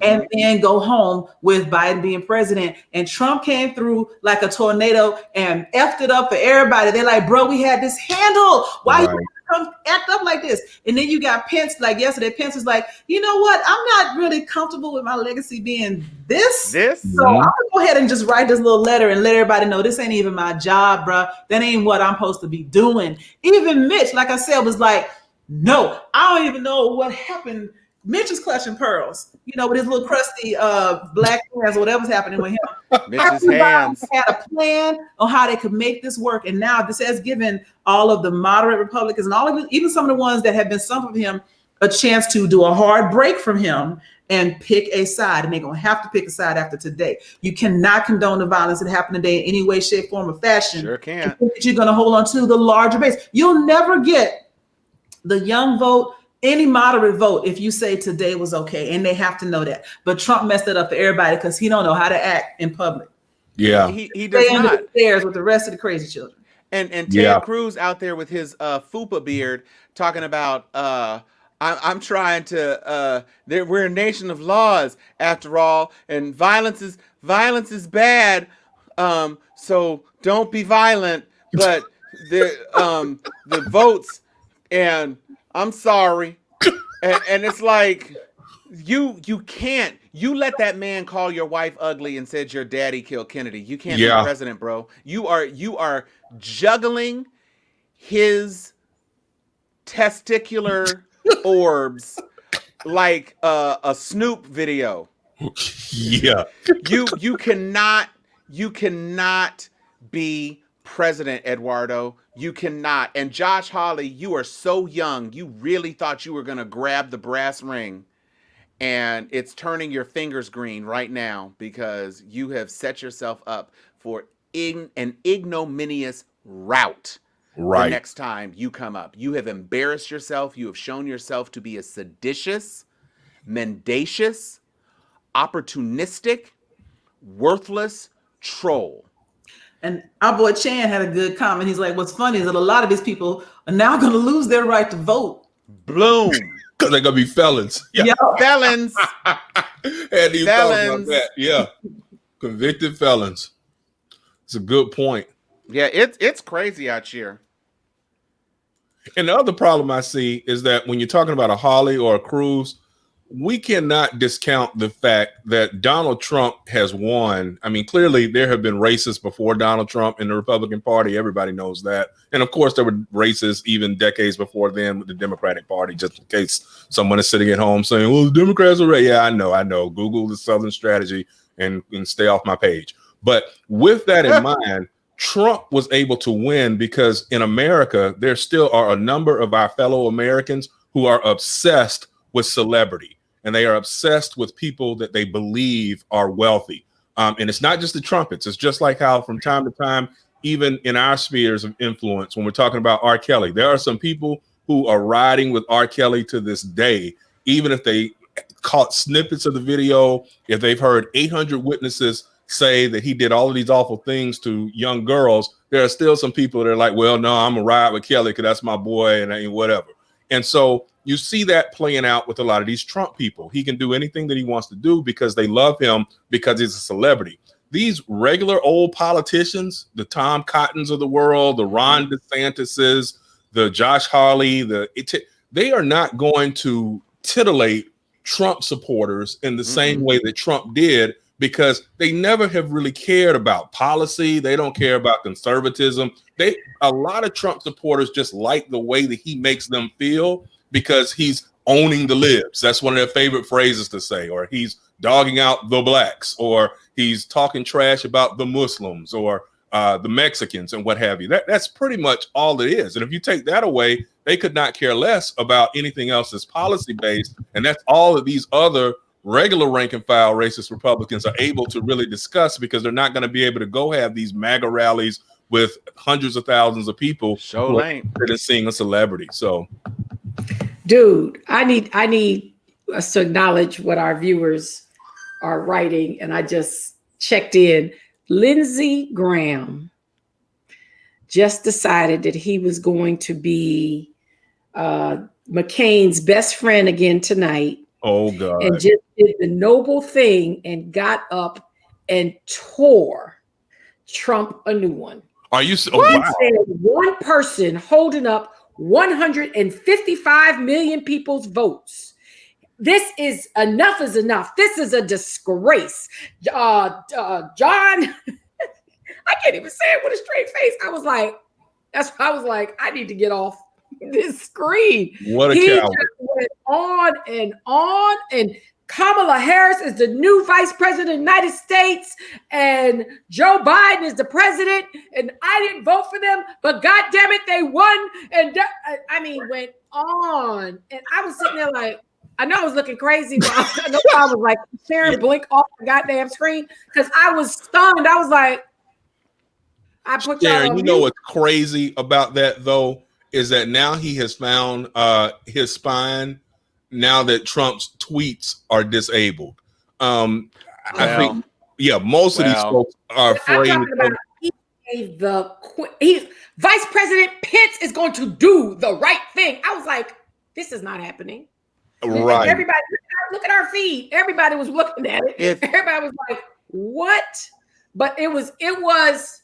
And then go home with Biden being president. And Trump came through like a tornado and effed it up for everybody. They're like, bro, we had this handled. Why you come act up like this? And then you got Pence, like yesterday, Pence was like, you know what? I'm not really comfortable with my legacy being this. So I'm gonna go ahead and just write this little letter and let everybody know this ain't even my job, bro. That ain't what I'm supposed to be doing. Even Mitch, like I said, was like, no, I don't even know what happened. Mitch is clutching pearls, with his little crusty black hands or whatever's happening with him. Mitch's hands had a plan on how they could make this work. And now this has given all of the moderate Republicans and all of it, even some of the ones that have been some of him, a chance to do a hard break from him and pick a side. And they're going to have to pick a side after today. You cannot condone the violence that happened today in any way, shape, form, or fashion. Sure can't. You're going to hold on to the larger base. You'll never get the young vote, any moderate vote, if you say today was okay, and they have to know that. But Trump messed it up for everybody because he don't know how to act in public. Yeah, he does Stay not. under the stairs with the rest of the crazy children. And Ted Cruz out there with his fupa beard talking about I'm trying to we're a nation of laws after all, and violence is bad. So don't be violent. But the votes, and I'm sorry. And it's like, you can't, you let that man call your wife ugly and said your daddy killed Kennedy. You can't be president, bro. You are juggling his testicular orbs like a Snoop video. Yeah. You cannot be president, Eduardo. You cannot. And Josh Hawley, you are so young. You really thought you were going to grab the brass ring. And it's turning your fingers green right now because you have set yourself up for an ignominious rout the Right. next time you come up. You have embarrassed yourself. You have shown yourself to be a seditious, mendacious, opportunistic, worthless troll. And our boy Chan had a good comment. He's like, what's funny is that a lot of these people are now going to lose their right to vote. Bloom. Because they're going to be felons. Yeah. Felons. Hadn't even thought about that. Yeah. Convicted felons. It's a good point. Yeah, it's crazy out here. And the other problem I see is that when you're talking about a Hawley or a Cruz, we cannot discount the fact that Donald Trump has won. I mean, clearly there have been racists before Donald Trump in the Republican Party. Everybody knows that. And of course, there were racists even decades before then with the Democratic Party, just in case someone is sitting at home saying, well, the Democrats are right. Yeah, I know. Google the Southern strategy and stay off my page. But with that in mind, Trump was able to win because in America, there still are a number of our fellow Americans who are obsessed with celebrity. And they are obsessed with people that they believe are wealthy. And it's not just the trumpets. It's just like how from time to time, even in our spheres of influence, when we're talking about R. Kelly, there are some people who are riding with R. Kelly to this day, even if they caught snippets of the video, if they've heard 800 witnesses say that he did all of these awful things to young girls, there are still some people that are like, well, no, I'm gonna ride with Kelly because that's my boy and whatever. And so you see that playing out with a lot of these Trump people. He can do anything that he wants to do because they love him because he's a celebrity. These regular old politicians, the Tom Cottons of the world, the Ron DeSantis's, the Josh Hawley, they are not going to titillate Trump supporters in the same way that Trump did because they never have really cared about policy. They don't care about conservatism. A lot of Trump supporters just like the way that he makes them feel because he's owning the libs. That's one of their favorite phrases to say, or he's dogging out the blacks, or he's talking trash about the Muslims or the Mexicans and what have you. That's pretty much all it is. And if you take that away, they could not care less about anything else that's policy based. And that's all that these other regular rank and file racist Republicans are able to really discuss because they're not going to be able to go have these MAGA rallies with hundreds of thousands of people seeing a celebrity. So, dude, I need us to acknowledge what our viewers are writing, and I just checked in. Lindsey Graham just decided that he was going to be McCain's best friend again tonight. Oh God! And just did the noble thing and got up and tore Trump a new one. Are you? Oh, wow. One person holding up 155 million people's votes. This is enough is enough. This is a disgrace. John, I can't even say it with a straight face. I was like, I need to get off this screen. What a he coward. Just went on, and Kamala Harris is the new vice president of the United States, and Joe Biden is the president, and I didn't vote for them, but God damn it, they won. And went on, and I was sitting there like, I know I was looking crazy, but I know I was like staring blink off the goddamn screen because I was stunned. I was like, I put y'all on you know what's crazy about that though is that now he has found his spine. Now that Trump's tweets are disabled, I think most of these folks are afraid. Vice President Pence is going to do the right thing. I was like, this is not happening. Right. Everybody, look at our feed. Everybody was looking at it. Everybody was like, what? But it was.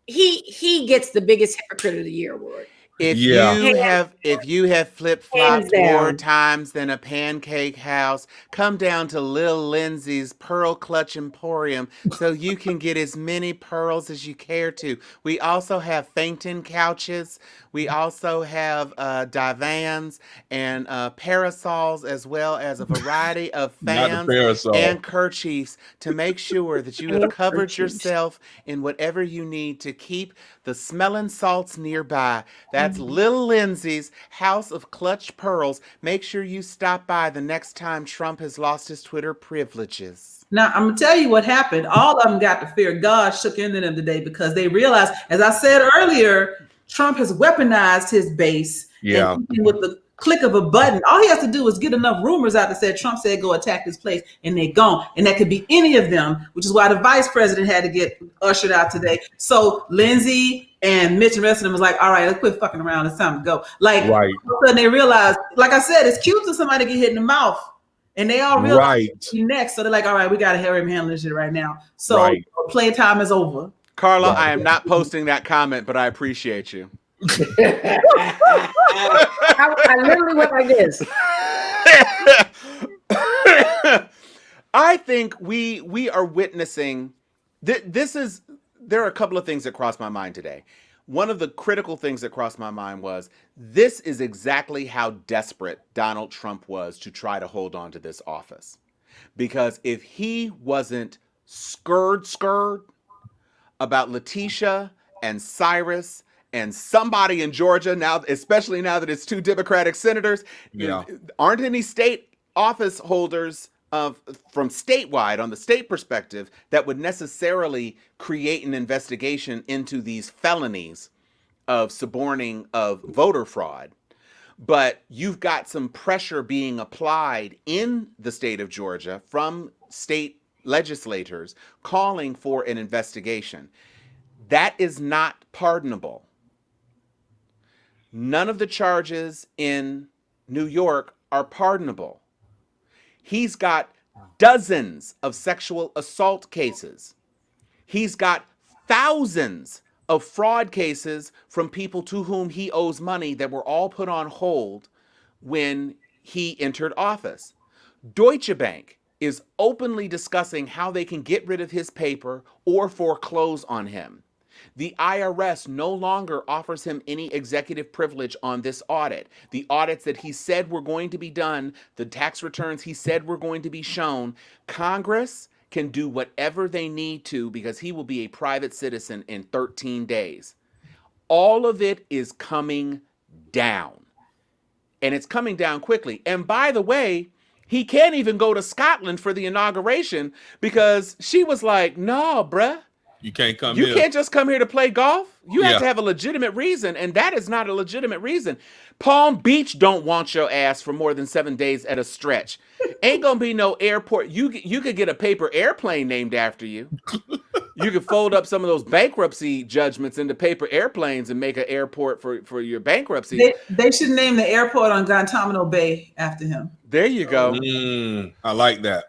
He gets the biggest hypocrite of the year award. Yeah. If you have flip Hands flopped more down. times than a pancake house, come down to Lil Lindsay's Pearl Clutch Emporium so you can get as many pearls as you care to. We also have fainting couches. We also have divans and parasols, as well as a variety of Not the fans parasol. and kerchiefs to make sure that you have covered yourself in whatever you need to keep the smelling salts nearby. That's Little Lindsay's House of Clutch Pearls. Make sure you stop by the next time Trump has lost his Twitter privileges. Now, I'm going to tell you what happened. All of them got the fear of God shook into them today because they realized, as I said earlier, Trump has weaponized his base. Yeah. And with the click of a button, all he has to do is get enough rumors out that said Trump said go attack this place, and they're gone. And that could be any of them, which is why the vice president had to get ushered out today. So Lindsey and Mitch and the rest of them was like, all right, let's quit fucking around. It's time to go. Like, Right. all of a sudden they realized, like I said, it's cute to somebody get hit in the mouth. And they all realize Right. next. So they're like, all right, we got to hurry him handle this shit right now. So playtime is over. Carla, Right. I am not posting that comment, but I appreciate you. I literally went like this. I think we are witnessing there are a couple of things that crossed my mind today. One of the critical things that crossed my mind was this is exactly how desperate Donald Trump was to try to hold on to this office. Because if he wasn't scared about Letitia and Cyrus and somebody in Georgia now, especially now that it's two Democratic senators, aren't any state office holders from statewide on the state perspective that would necessarily create an investigation into these felonies of suborning of voter fraud. But you've got some pressure being applied in the state of Georgia from state legislators calling for an investigation. That is not pardonable. None of the charges in New York are pardonable. He's got dozens of sexual assault cases. He's got thousands of fraud cases from people to whom he owes money that were all put on hold when he entered office. Deutsche Bank is openly discussing how they can get rid of his paper or foreclose on him. The IRS no longer offers him any executive privilege on this audit. The audits that he said were going to be done, the tax returns he said were going to be shown, Congress can do whatever they need to because he will be a private citizen in 13 days. All of it is coming down. And it's coming down quickly. And by the way, he can't even go to Scotland for the inauguration because she was like, no, bruh. You can't come You here. can't just come here to play golf. You have to have a legitimate reason, and that is not a legitimate reason. Palm Beach don't want your ass for more than 7 days at a stretch. Ain't gonna be no airport. You could get a paper airplane named after you. You could fold up some of those bankruptcy judgments into paper airplanes and make an airport for your bankruptcy. They should name the airport on Guantanamo Bay after him. There you go. I like that.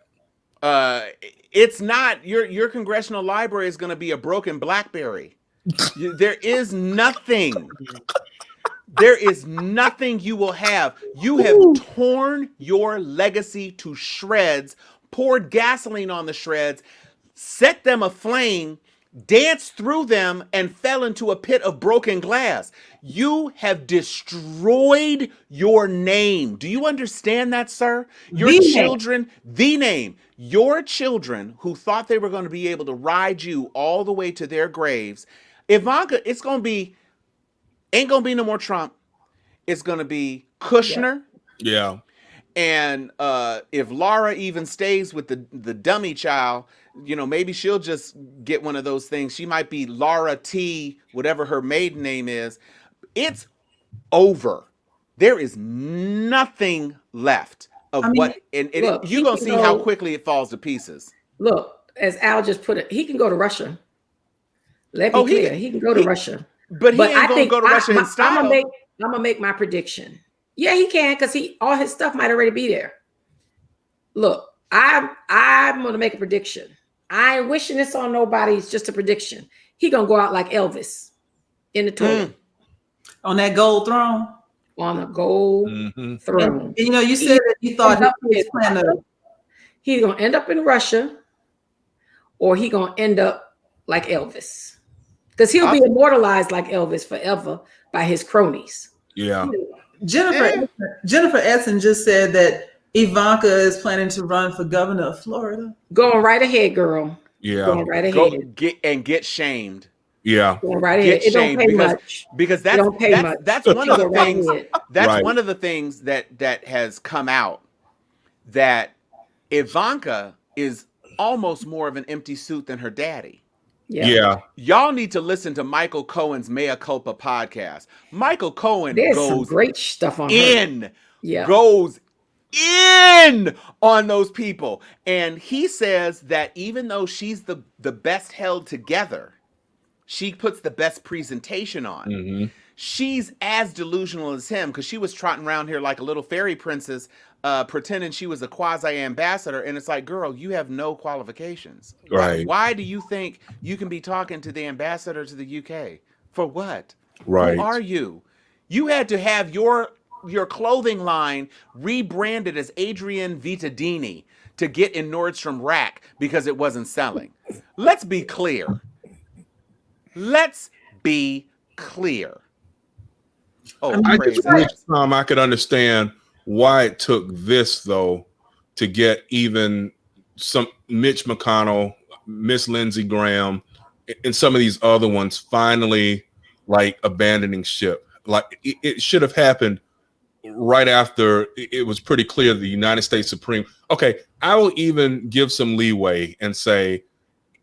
It's not your congressional library is going to be a broken BlackBerry. There is nothing. There is nothing you will have. You have torn your legacy to shreds, poured gasoline on the shreds, set them aflame, danced through them, and fell into a pit of broken glass. You have destroyed your name. Do you understand that, sir? Your children, the name, your children who thought they were going to be able to ride you all the way to their graves. Ivanka, it's going to be, ain't going to be no more Trump. It's going to be Kushner. Yeah. And if Laura even stays with the dummy child, you know, maybe she'll just get one of those things. She might be Laura T, whatever her maiden name is. It's over. There is nothing left of look, you're going to see how quickly it falls to pieces. Look, as Al just put it, he can go to Russia. Let me clear. He can go to Russia. But he ain't going to go to Russia in style. I'm going to make my prediction. Yeah, he can, because all his stuff might already be there. Look, I'm going to make a prediction. I ain't wishing this on nobody. It's just a prediction. He going to go out like Elvis in the toilet. On that gold throne. On a gold throne. And, you know, you said that you thought he was planning to. He's gonna end up in Russia, or he gonna end up like Elvis, because he'll be immortalized like Elvis forever by his cronies. Yeah. Jennifer Edson just said that Ivanka is planning to run for governor of Florida. Going right ahead, girl. Yeah. Going right ahead. Get shamed. Yeah. Going right ahead. It don't pay much. Because that's one of the things. That's one of the things that has come out, that Ivanka is almost more of an empty suit than her daddy. Yeah. Y'all need to listen to Michael Cohen's Mea Culpa podcast. Michael Cohen There's goes some great stuff on in. her. Yeah. Goes in on those people. And he says that even though she's the best held together, she puts the best presentation on. She's as delusional as him, because she was trotting around here like a little fairy princess, pretending she was a quasi-ambassador. And it's like, girl, you have no qualifications. Right. Why do you think you can be talking to the ambassador to the UK? For what? Right. Who are you? You had to have your clothing line rebranded as Adrienne Vitadini to get in Nordstrom Rack because it wasn't selling. Let's be clear. Let's be clear. Oh, I just wish, Tom, I could understand why it took this, though, to get even some Mitch McConnell, Miss Lindsey Graham, and some of these other ones finally like abandoning ship. Like it should have happened right after it was pretty clear the United States Supreme. Okay, I will even give some leeway and say,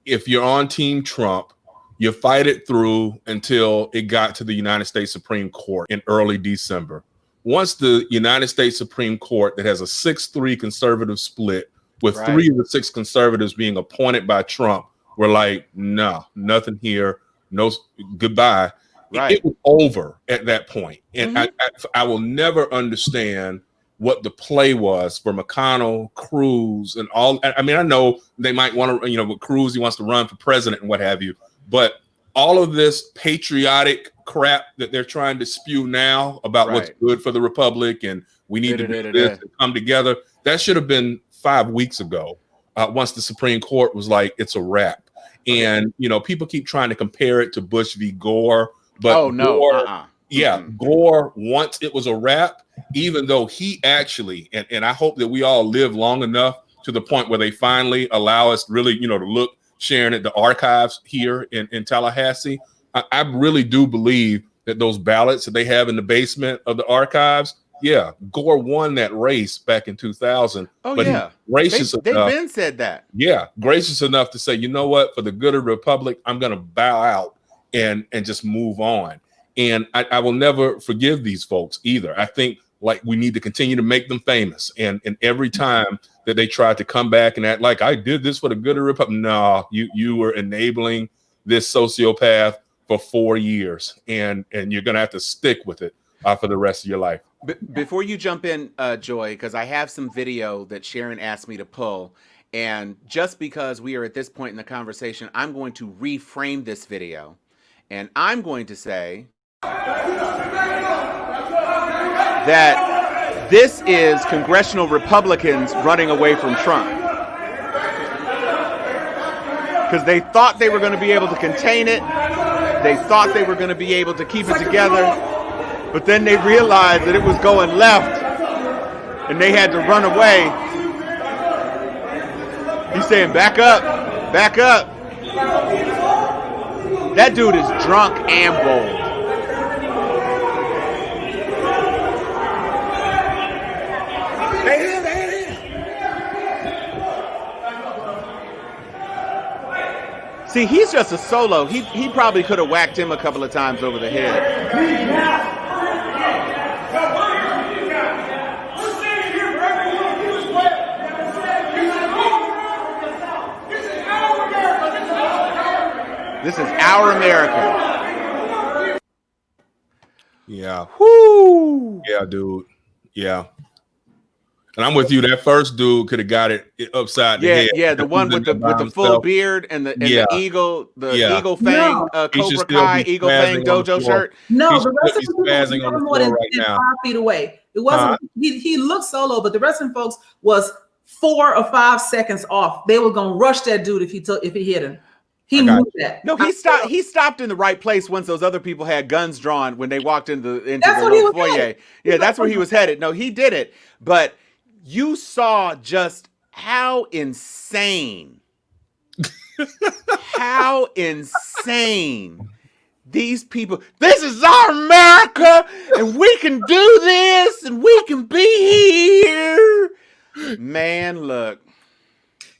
if you're on Team Trump, you fight it through until it got to the United States Supreme Court in early December. Once the United States Supreme Court, that has a 6-3 conservative split, with 3 of the 6 conservatives being appointed by Trump, were like, no, nothing here, no, goodbye. It was over at that point. And I will never understand what the play was for McConnell, Cruz, and all. I mean, I know they might want to, with Cruz, he wants to run for president and what have you. But all of this patriotic crap that they're trying to spew now about what's good for the republic and we need to do this and come together, that should have been 5 weeks ago, once the Supreme Court was like, it's a wrap. And, people keep trying to compare it to Bush v. Gore. But Gore, once it was a wrap, even though he actually, and I hope that we all live long enough to the point where they finally allow us really, to look, Sharon, at the archives here in Tallahassee. I really do believe that those ballots that they have in the basement of the archives, Gore won that race back in 2000. Gracious enough, they've been said that. Gracious enough to say, you know what, for the good of the republic, I'm going to bow out and just move on. And I will never forgive these folks either. I think we need to continue to make them famous. And every time that they tried to come back and act like I did this for the good of the republic, no, you were enabling this sociopath for 4 years, and you're going to have to stick with it for the rest of your life. Before you jump in, Joy, because I have some video that Sharon asked me to pull, and just because we are at this point in the conversation, I'm going to reframe this video, and I'm going to say that this is congressional Republicans running away from Trump, because they thought they were going to be able to contain it. They thought they were going to be able to keep it together, but then they realized that it was going left and they had to run away. He's saying, back up, back up. That dude is drunk and bold. See, he's just a solo. He probably could have whacked him a couple of times over the head. This is our America. Yeah. Whoo! Yeah, dude. Yeah. And I'm with you. That first dude could have got it upside the head. Yeah, the one with the full beard and the eagle fang No. He should Cobra still Kai be eagle fang spazzing on the dojo floor. shirt. No, He the should rest be of the people was spazzing on never the more floor than right now. 5 feet away. It wasn't. He looked solo, but the rest of them folks was 4 or 5 seconds off. They were gonna rush that dude if he hit him. He knew that. No, he stopped. He stopped in the right place once those other people had guns drawn when they walked into the That's where he little was foyer. headed. Yeah, that's where he was headed. No, he did it. But you saw just how insane, how insane these people. This is our America, and we can do this, and we can be here. Man, look.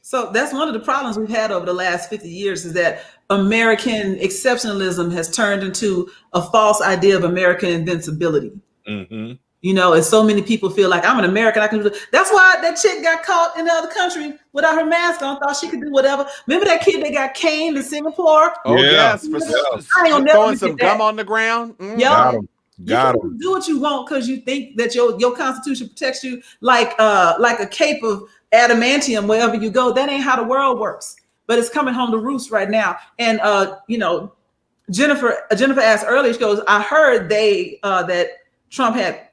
So that's one of the problems we've had over the last 50 years is that American exceptionalism has turned into a false idea of American invincibility. Mm-hmm. You know, and so many people feel like I'm an American. I can do it. That's why that chick got caught in the other country without her mask on, thought she could do whatever. Remember that kid that got caned in Singapore? Oh, Yeah. yes. For I ain't gonna never throwing forget some that. gum on the ground. Mm. Yo, Got him. you Got can him. do what you want because you think that your Constitution protects you like a cape of adamantium wherever you go. That ain't how the world works. But it's coming home to roost right now. And Jennifer asked earlier. She goes, "I heard that Trump had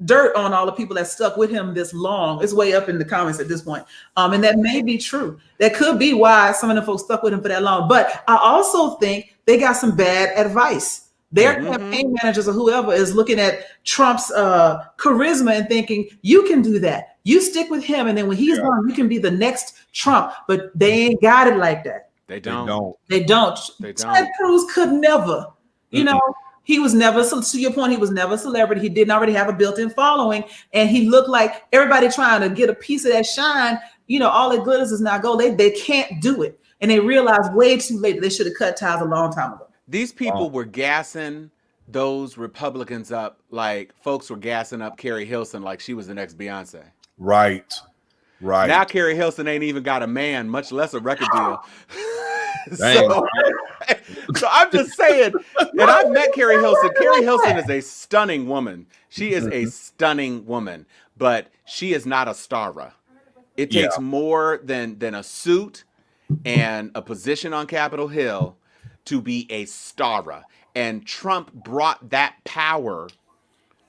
dirt on all the people that stuck with him this long." It's way up in the comments at this point. And that may be true. That could be why some of the folks stuck with him for that long. But I also think they got some bad advice. Their campaign managers or whoever is looking at Trump's charisma and thinking, you can do that. You stick with him. And then when he's gone, you can be the next Trump. But they ain't got it like that. They don't. Ted Cruz could never, you know, he was never, to your point, he was never a celebrity. He didn't already have a built-in following. And he looked like everybody trying to get a piece of that shine. You know, all that glitters is not gold. They can't do it. And they realized way too late that they should have cut ties a long time ago. These people were gassing those Republicans up like folks were gassing up Carrie Hilson like she was the next Beyonce. Right. Now Carrie Hilson ain't even got a man, much less a record deal. So I'm just saying, and I've met Carrie Hilson. Carrie Hilson is a stunning woman. She is a stunning woman, but she is not a starra. It takes more than a suit and a position on Capitol Hill to be a starra. And Trump brought that power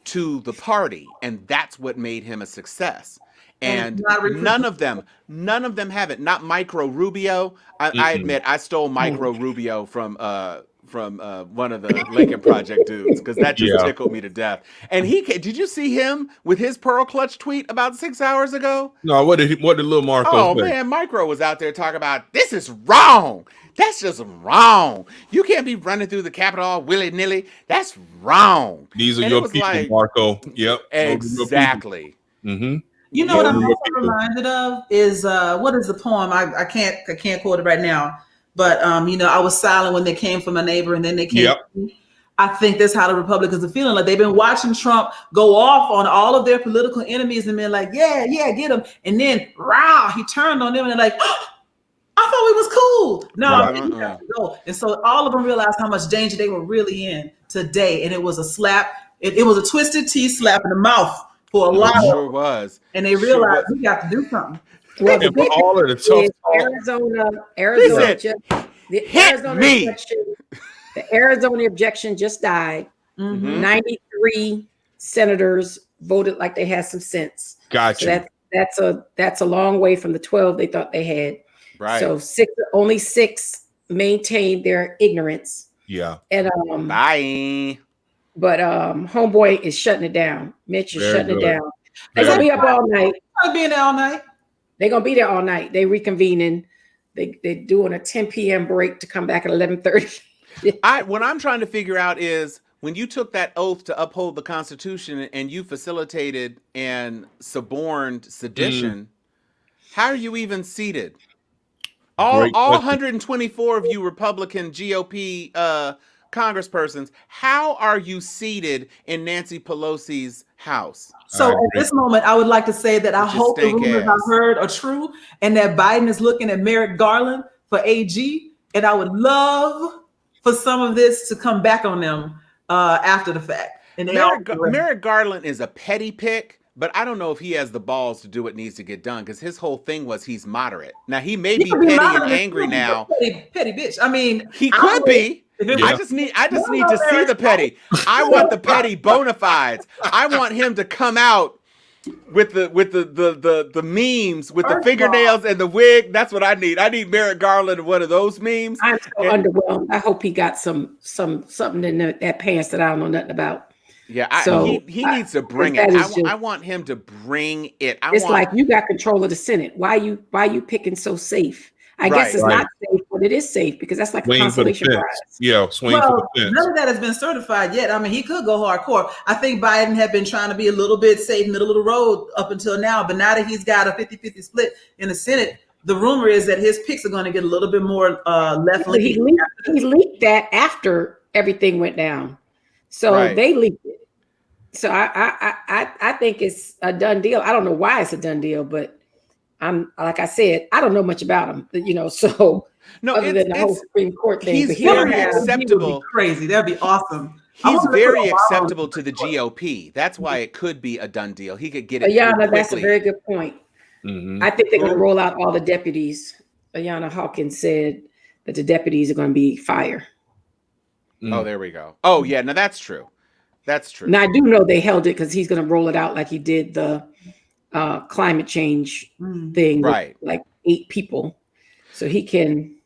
to the party, and that's what made him a success. And none of them have it. Not Micro Rubio. I admit I stole Micro Rubio from one of the Lincoln Project dudes because that just tickled me to death. And did you see him with his Pearl Clutch tweet about 6 hours ago? No, what did little Marco Oh say? man, Micro was out there talking about this is wrong. That's just wrong. You can't be running through the Capitol all willy-nilly. That's wrong. These are your people, Marco. Yep. Exactly. Mm-hmm. You know what I'm also reminded of is what is the poem? I can't quote it right now. But I was silent when they came for my neighbor, and then they came. Yep. For me. I think that's how the Republicans are feeling. Like they've been watching Trump go off on all of their political enemies and been like, yeah, get him. And then, rah, he turned on them and they're like, I thought we was cool. No, we have to go. And so all of them realized how much danger they were really in today. And it was a slap. It was a twisted T slap in the mouth for a lot of them. Sure was. And they realized we got to do something. Well, the big all of the tough the Arizona objection just died. 93 senators voted like they had some sense. Gotcha. So that's a long way from the 12 they thought they had. Right. So only six maintained their ignorance. Yeah. And bye. But homeboy is shutting it down. Mitch is shutting it down. They're gonna be up all night. I'll be in there all night. They're gonna be there all night. They reconvening. They're doing a 10 p.m. break to come back at 11:30. What I'm trying to figure out is when you took that oath to uphold the Constitution and you facilitated and suborned sedition, how are you even seated? All 124 of you Republican GOP congresspersons, how are you seated in Nancy Pelosi's house? So at this moment, I would like to say that I hope the rumors I heard are true and that Biden is looking at Merrick Garland for AG. And I would love for some of this to come back on them after the fact. And Merrick Garland is a petty pick, but I don't know if he has the balls to do what needs to get done because his whole thing was he's moderate. Now he may be could petty and moderate angry too, now. but petty bitch. I mean, He I could would- be. if it Yeah. I was- just need to see the petty. I want the petty bona fides. I want him to come out with the memes with the First of fingernails and the wig. That's what I need. I need Merrick Garland in one of those memes. I'm so underwhelmed. I hope he got something in that pants that I don't know nothing about. Yeah, So, he needs to bring that it. is just- I want him to bring it. It's like you got control of the Senate. Why you picking so safe? I guess it's Right. not safe, but it is safe because that's like a Swing for the consolation fence. prize. Yeah, swing for Well, the fence. none of that has been certified yet. I mean, he could go hardcore. I think Biden had been trying to be a little bit safe, middle of the road up until now. But now that he's got a 50-50 split in the Senate, the rumor is that his picks are going to get a little bit more left But he leaning. leaked that after everything went down, so Right. they leaked it. So I think it's a done deal. I don't know why it's a done deal, but I'm like I said, I don't know much about him. So No, other than the whole it's Supreme Court thing, he's but here very we are. acceptable. Would be crazy. That'd be awesome. I he's wanted to very put Obama on acceptable the to the Supreme Court. GOP. That's why it could be a done deal. He could get it Ayana, through that's a quickly. very good point. Mhm. I think they're going to Who? roll out all the deputies. Ayana Hawkins said that the deputies are going to be fire. Oh, there we go. Oh, yeah. Now that's true. That's true. Now I do know they held it because he's going to roll it out like he did the climate change thing, with Right. like 8 people, so he can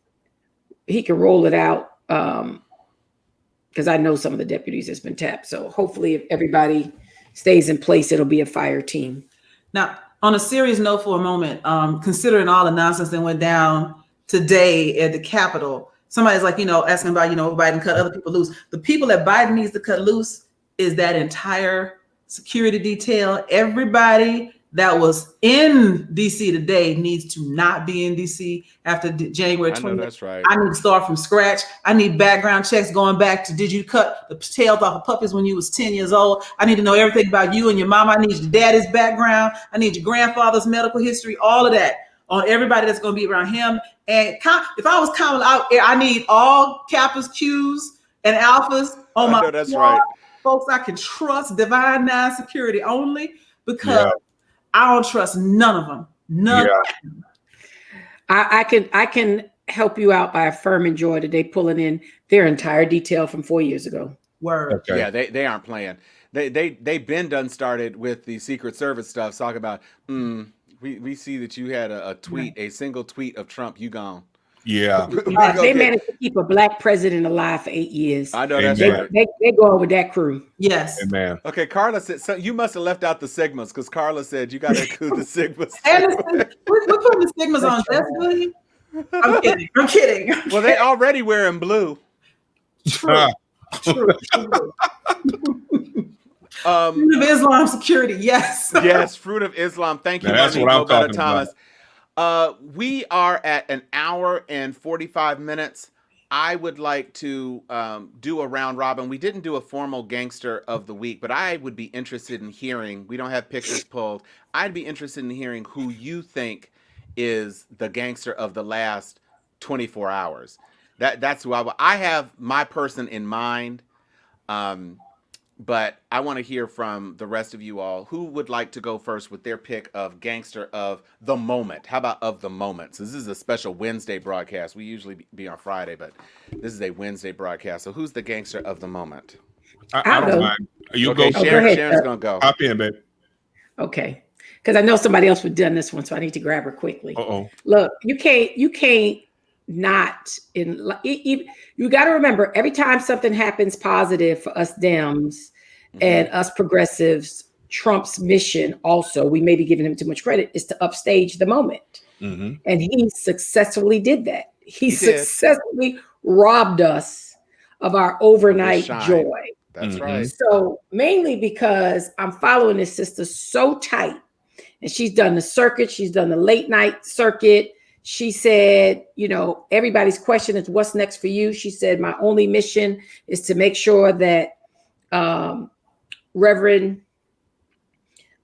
roll it out. Because I know some of the deputies has been tapped. So hopefully, if everybody stays in place, it'll be a fire team. Now, on a serious note for a moment, considering all the nonsense that went down today at the Capitol, somebody's like, asking about, Biden cut other people loose. The people that Biden needs to cut loose is that entire security detail. Everybody that was in DC today needs to not be in DC after January I know 20th. that's right. I need to start from scratch. I need background checks going back to, did you cut the tails off of puppies when you was 10 years old? I need to know everything about you and your mom. I need your daddy's background. I need your grandfather's medical history, all of that on everybody that's going to be around him. And if I was counting out, I need all Kappas, Qs, and Alphas on I my know that's squad. right. Folks I can trust, Divine Nine Security only, because I don't trust none of them. None. Yeah. I can help you out by affirming, Joy, that they pulling in their entire detail from 4 years ago. Word. Okay. Yeah, they aren't playing. They've been done started with the Secret Service stuff, talking about we see that you had a tweet, a single tweet of Trump, you gone. Yeah. They managed to keep a black president alive for 8 years. I know that's Amen. right. They going with that crew. Yes. Man. Okay, Carla said, so you must have left out the Sigmas because Carla said you got to include the Sigmas. And we're putting the stigmas on Jessica. I'm kidding. Well, they already wearing blue. True. Fruit of Islam security. Yes. Yes, Fruit of Islam. Thank you, Now, that's Monique what I'm Lobetta talking Thomas. We are at an hour and 45 minutes. I would like to do a round robin. We didn't do a formal gangster of the week, but I would be interested in hearing, we don't have pictures pulled. I'd be interested in hearing who you think is the gangster of the last 24 hours. That's who I have my person in mind. But I want to hear from the rest of you all. Who would like to go first with their pick of gangster of the moment? How about of the moment? So this is a special Wednesday broadcast. We usually be on Friday, but this is a Wednesday broadcast. So who's the gangster of the moment? I I'll don't go. mind. You Okay, go. go Sharon, ahead, Sharon's sir. going to go. Hop in, babe. Okay. Because I know somebody else would have done this one, so I need to grab her quickly. Uh-oh. Look, you can't not you got to remember every time something happens positive for us Dems and us progressives, Trump's mission also, we may be giving him too much credit, is to upstage the moment. Mm-hmm. And he successfully did that. He did. successfully robbed us of our overnight shine. joy. That's Mhm. right. So mainly because I'm following this sister so tight, and she's done the circuit, she's done the late night circuit. She said, everybody's question is what's next for you. She said, my only mission is to make sure that Reverend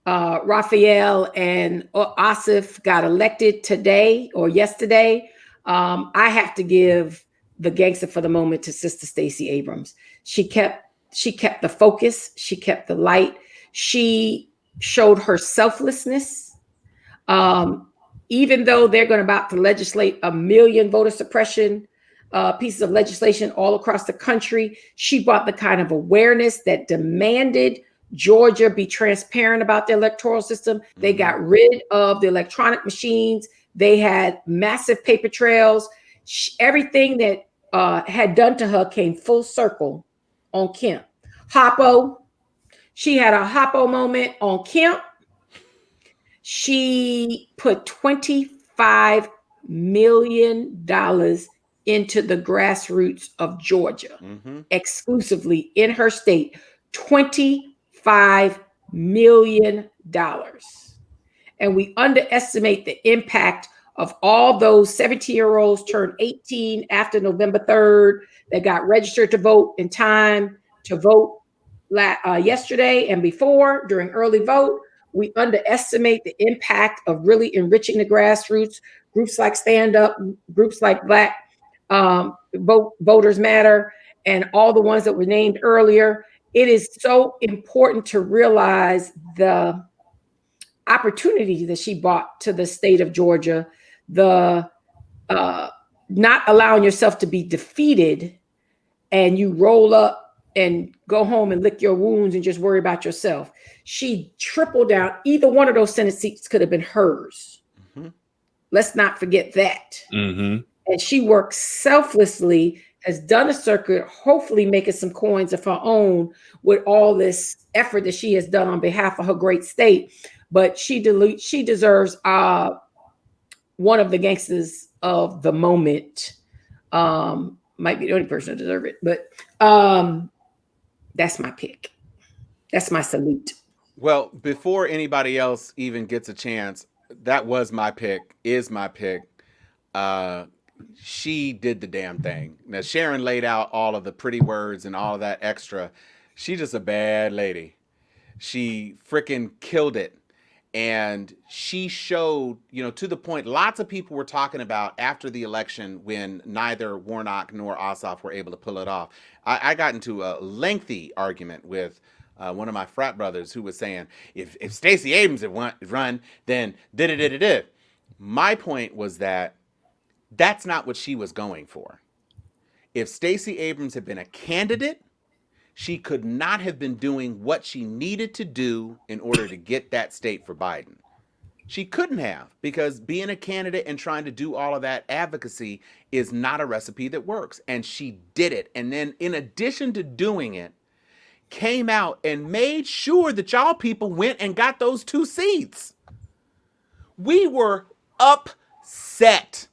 Raphael and Asif got elected today or yesterday. I have to give the gangster for the moment to Sister Stacey Abrams. She kept the focus. She kept the light. She showed her selflessness. Even though they're going about to legislate 1 million voter suppression pieces of legislation all across the country, she brought the kind of awareness that demanded Georgia be transparent about the electoral system. They got rid of the electronic machines. They had massive paper trails. Everything that had done to her came full circle on Kemp. Hoppo, she had a Hoppo moment on Kemp. She put $25 million into the grassroots of Georgia, exclusively in her state. $25 million. And we underestimate the impact of all those 17-year-olds turned 18 after November 3rd that got registered to vote in time to vote yesterday and before during early vote. We underestimate the impact of really enriching the grassroots, groups like Stand Up, groups like Black Voters Matter, and all the ones that were named earlier. It is so important to realize the opportunity that she brought to the state of Georgia, the not allowing yourself to be defeated and you roll up and go home and lick your wounds and just worry about yourself. She tripled down. Either one of those Senate seats could have been hers. Let's not forget that. And she worked selflessly, has done a circuit, hopefully making some coins of her own with all this effort that she has done on behalf of her great state. But she deserves one of the gangsters of the moment. Might be the only person to deserve it, but that's my pick. That's my salute. Well, before anybody else even gets a chance, that was my pick, is my pick. She did the damn thing. Now, Sharon laid out all of the pretty words and all of that extra. She's just a bad lady. She freaking killed it. And she showed, to the point, lots of people were talking about after the election when neither Warnock nor Ossoff were able to pull it off. I got into a lengthy argument with one of my frat brothers who was saying, if Stacey Abrams had run, then da-da-da-da-da. My point was that that's not what she was going for. If Stacey Abrams had been a candidate, she could not have been doing what she needed to do in order to get that state for Biden. She couldn't have, because being a candidate and trying to do all of that advocacy is not a recipe that works. And she did it. And then in addition to doing it, came out and made sure that y'all people went and got those 2 seats. We were upset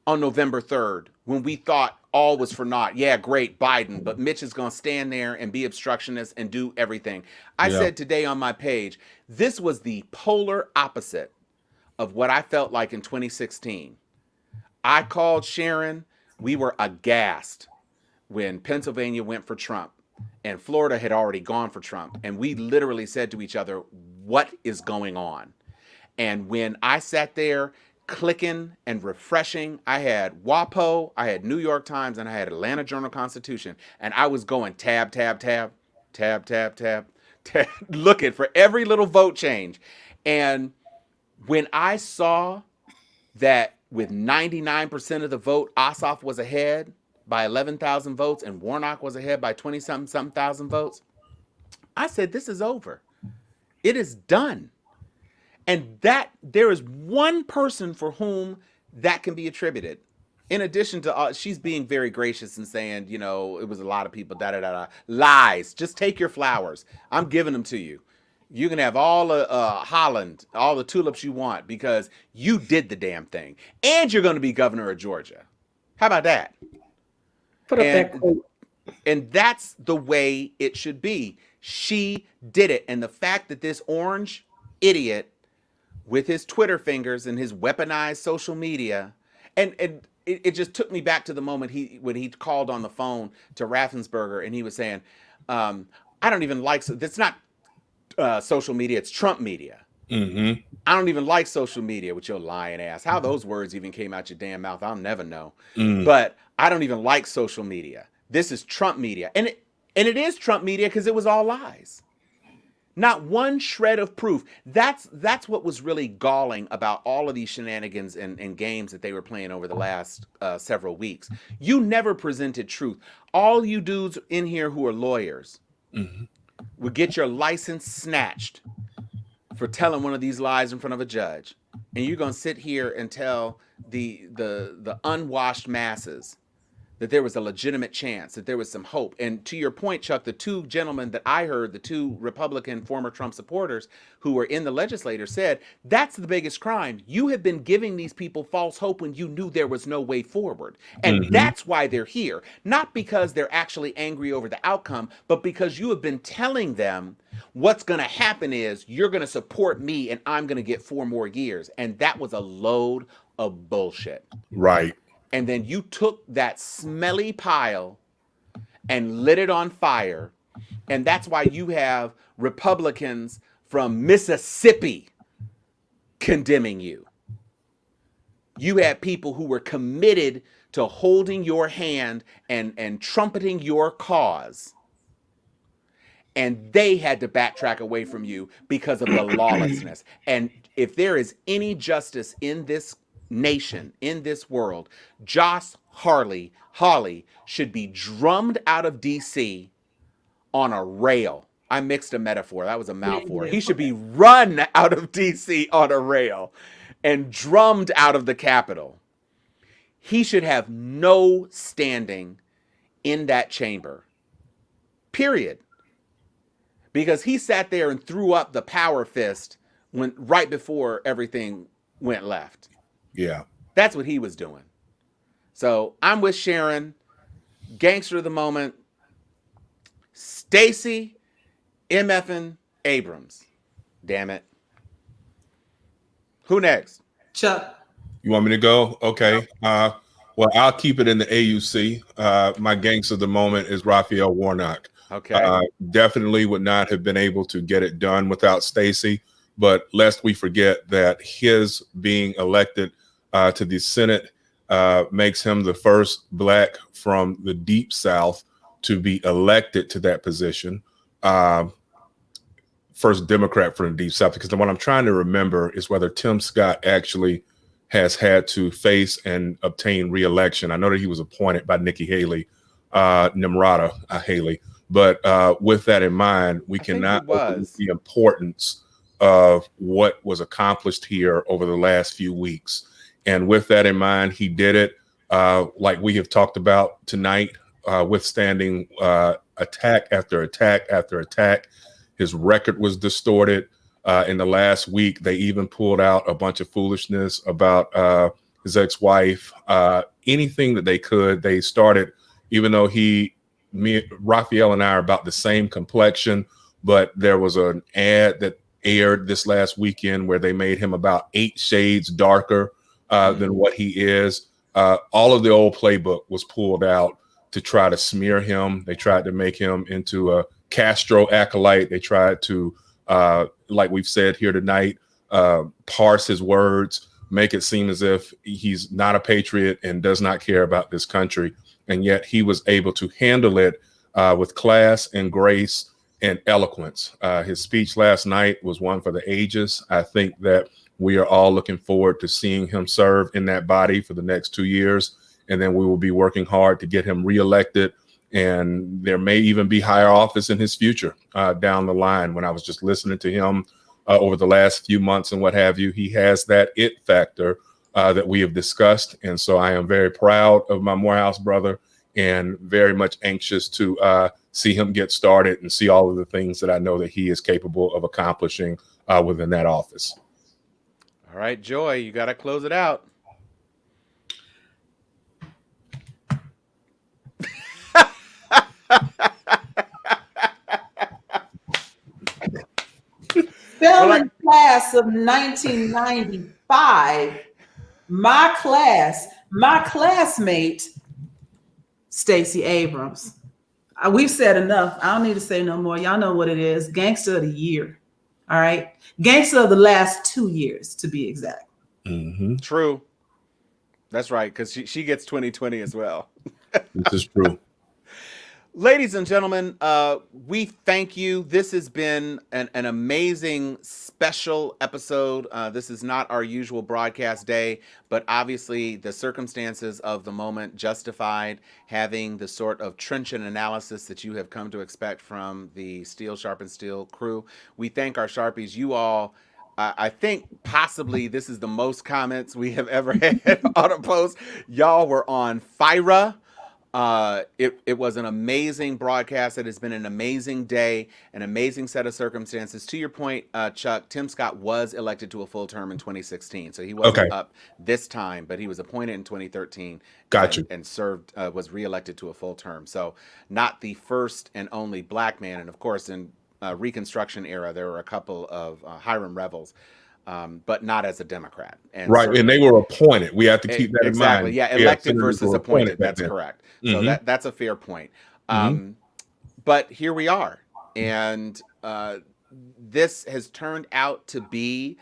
on November 3rd when we thought all was for naught. Yeah, great, Biden, but Mitch is going to stand there and be obstructionist and do everything. I said today on my page, this was the polar opposite of what I felt like in 2016. I called Sharon. We were aghast when Pennsylvania went for Trump and Florida had already gone for Trump. And we literally said to each other, what is going on? And when I sat there clicking and refreshing, I had WAPO, I had New York Times, and I had Atlanta Journal-Constitution, and I was going tab, tab, tab, tab, tab, tab, tab, looking for every little vote change. And when I saw that with 99% of the vote, Ossoff was ahead by 11,000 votes and Warnock was ahead by 20-something thousand votes, I said, this is over. It is done. And that there is one person for whom that can be attributed. In addition to, she's being very gracious and saying, it was a lot of people, da-da-da-da. Lies. Just take your flowers. I'm giving them to you. You can have all Holland, all the tulips you want, because you did the damn thing. And you're going to be governor of Georgia. How about that? Put up that quote. And that's the way it should be. She did it. And the fact that this orange idiot with his Twitter fingers and his weaponized social media, and it just took me back to the moment when he called on the phone to Raffensperger and he was saying, I don't even like, that's not social media, it's Trump media. I don't even like social media with your lying ass. How those words even came out your damn mouth, I'll never know. But I don't even like social media. This is Trump media. And it is Trump media because it was all lies. Not one shred of proof. That's what was really galling about all of these shenanigans and games that they were playing over the last several weeks. You never presented truth. All you dudes in here who are lawyers would get your license snatched for telling one of these lies in front of a judge, and you're gonna sit here and tell the unwashed masses that there was a legitimate chance, that there was some hope. And to your point, Chuck, the two gentlemen that I heard, the two Republican former Trump supporters who were in the legislature, said that's the biggest crime. You have been giving these people false hope when you knew there was no way forward. And that's why they're here. Not because they're actually angry over the outcome, but because you have been telling them what's going to happen is you're going to support me and I'm going to get 4 more years. And that was a load of bullshit. Right. And then you took that smelly pile and lit it on fire. And that's why you have Republicans from Mississippi condemning you. You had people who were committed to holding your hand and trumpeting your cause. And they had to backtrack away from you because of the lawlessness. And if there is any justice in this nation, in this world, Josh Hawley should be drummed out of DC on a rail. I mixed a metaphor. That was a mouthful. He should be run out of DC on a rail and drummed out of the Capitol. He should have no standing in that chamber. Period. Because he sat there and threw up the power fist right before everything went left. Yeah. That's what he was doing. So I'm with Sharon. Gangster of the moment, Stacey MFing Abrams. Damn it. Who next? Chuck. You want me to go? Okay. Well, I'll keep it in the AUC. My gangster of the moment is Raphael Warnock. Okay. Definitely would not have been able to get it done without Stacey. But lest we forget that his being elected to the Senate makes him the first Black from the Deep South to be elected to that position. First Democrat from the Deep South, because what I'm trying to remember is whether Tim Scott actually has had to face and obtain re-election. I know that he was appointed by Nikki Haley, Nimrata Haley. But with that in mind, we cannot overlook the importance of what was accomplished here over the last few weeks. And with that in mind, he did it like we have talked about tonight, withstanding attack after attack after attack. His record was distorted. In the last week, they even pulled out a bunch of foolishness about his ex-wife. Anything that they could, they started, even though Raphael and I are about the same complexion, but there was an ad that aired this last weekend where they made him about 8 shades darker than what he is. All of the old playbook was pulled out to try to smear him. They tried to make him into a Castro acolyte. They tried to, like we've said here tonight, parse his words, make it seem as if he's not a patriot and does not care about this country. And yet he was able to handle it with class and grace and eloquence. His speech last night was one for the ages. I think that we are all looking forward to seeing him serve in that body for the next 2 years. And then we will be working hard to get him reelected. And there may even be higher office in his future down the line. When I was just listening to him over the last few months and what have you, he has that it factor that we have discussed. And so I am very proud of my Morehouse brother and very much anxious to see him get started and see all of the things that I know that he is capable of accomplishing within that office. All right, Joy, you got to close it out. Felon class of 1995, my classmate, Stacey Abrams. We've said enough. I don't need to say no more. Y'all know what it is. Gangster of the year. All right. Gangster of the last 2 years, to be exact. Mm-hmm. True. That's right, because she gets 2020 as well. This is true. Ladies and gentlemen, we thank you. This has been an amazing special episode. This is not our usual broadcast day, but obviously the circumstances of the moment justified having the sort of trenchant analysis that you have come to expect from the Steel Sharpens Steel crew. We thank our Sharpies. You all, I think possibly this is the most comments we have ever had on a post. Y'all were on fire. It was an amazing broadcast. It has been an amazing day, an amazing set of circumstances. To your point, Chuck, Tim Scott was elected to a full term in 2016, so he wasn't Okay. up this time, but he was appointed in 2013 Gotcha. and served, was reelected to a full term. So not the first and only black man. And of course, in Reconstruction era, there were a couple of Hiram Revels. But not as a Democrat. And Right. And they were appointed. We have to keep that in exactly. mind. Yeah, elected senators versus were appointed. back That's then. correct. Mhm. So that's a fair point. But here we are. And this has turned out to be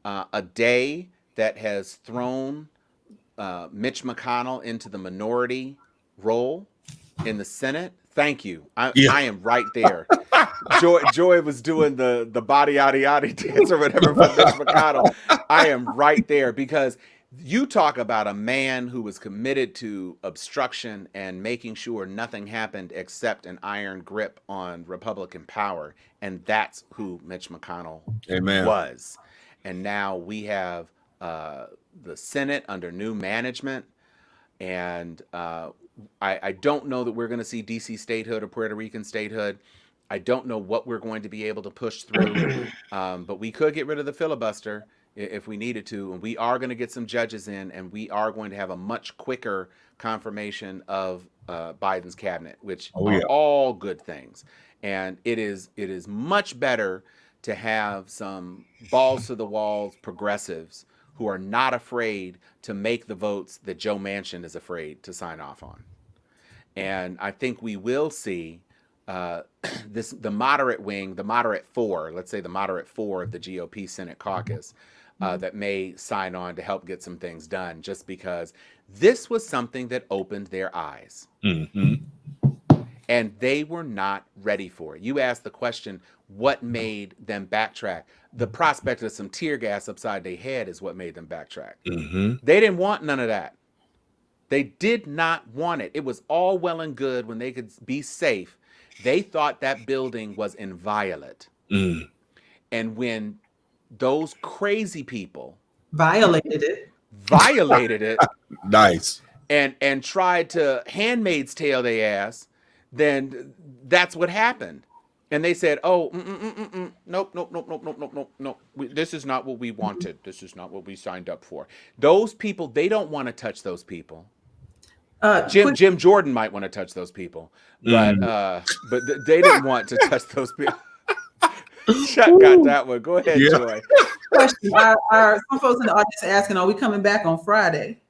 a day that has thrown Mitch McConnell into the minority role in the Senate. Thank you. I am right there. Joy was doing the body yaddy yaddy dance or whatever for Mitch McConnell. I am right there because you talk about a man who was committed to obstruction and making sure nothing happened except an iron grip on Republican power. And that's who Mitch McConnell was. And now we have the Senate under new management. And I don't know that we're going to see DC statehood or Puerto Rican statehood. I don't know what we're going to be able to push through, but we could get rid of the filibuster if we needed to, and we are going to get some judges in, and we are going to have a much quicker confirmation of Biden's cabinet, which are all good things. And it is much better to have some balls to the walls progressives who are not afraid to make the votes that Joe Manchin is afraid to sign off on. And I think we will see the moderate wing, the moderate four, let's say the moderate four of the GOP Senate caucus that may sign on to help get some things done, just because this was something that opened their eyes. And they were not ready for it. You asked the question, what made them backtrack? The prospect of some tear gas upside their head is what made them backtrack. They didn't want none of that. They did not want it. It was all well and good when they could be safe. They thought that building was inviolate. And when those crazy people violated it, nice, and tried to Handmaid's Tale their ass, then that's what happened. And they said, "Oh, nope. This is not what we wanted. This is not what we signed up for." Those people, they don't want to touch those people. Jim Jordan might want to touch those people, but they didn't want to touch those people. Chuck got that one. Go ahead, Joy. Question: some folks in the audience are asking, "Are we coming back on Friday?"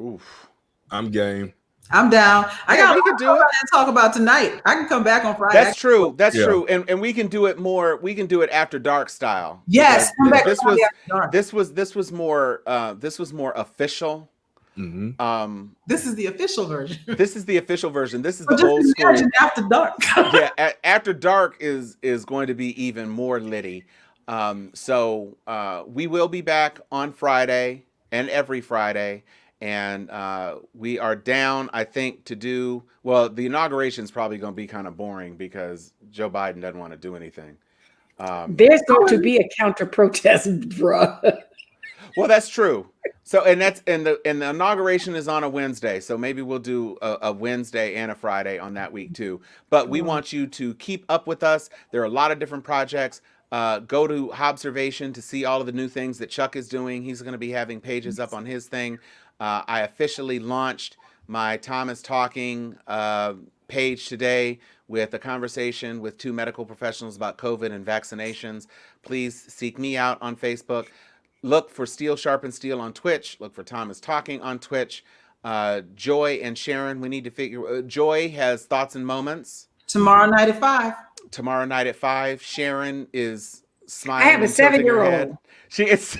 Oof, I'm game. I'm down. I got we can do it and talk about tonight. I can come back on Friday. That's true. That's true. And we can do it more. We can do it after dark style. Yes. This was more official. This is the official version. This is the official version. This is the old school. After dark. Yeah, after dark is going to be even more litty. So we will be back on Friday and every Friday. And we are down, I think, to do, well, the inauguration is probably going to be kind of boring because Joe Biden doesn't want to do anything. There's going to be a counter protest, bro. Well, that's true. So, and the inauguration is on a Wednesday. So maybe we'll do a Wednesday and a Friday on that week too. But we want you to keep up with us. There are a lot of different projects. Go to Hobservation to see all of the new things that Chuck is doing. He's going to be having pages up on his thing. I officially launched my Thomas Talking page today with a conversation with two medical professionals about COVID and vaccinations. Please seek me out on Facebook. Look for Steel Sharpens Steel on Twitch. Look for Thomas Talking on Twitch. Joy and Sharon, we need to figure. Joy has Thoughts and Moments. Tomorrow night at 5. Tomorrow night at 5. Sharon is smiling. I have a 7-year-old. She is.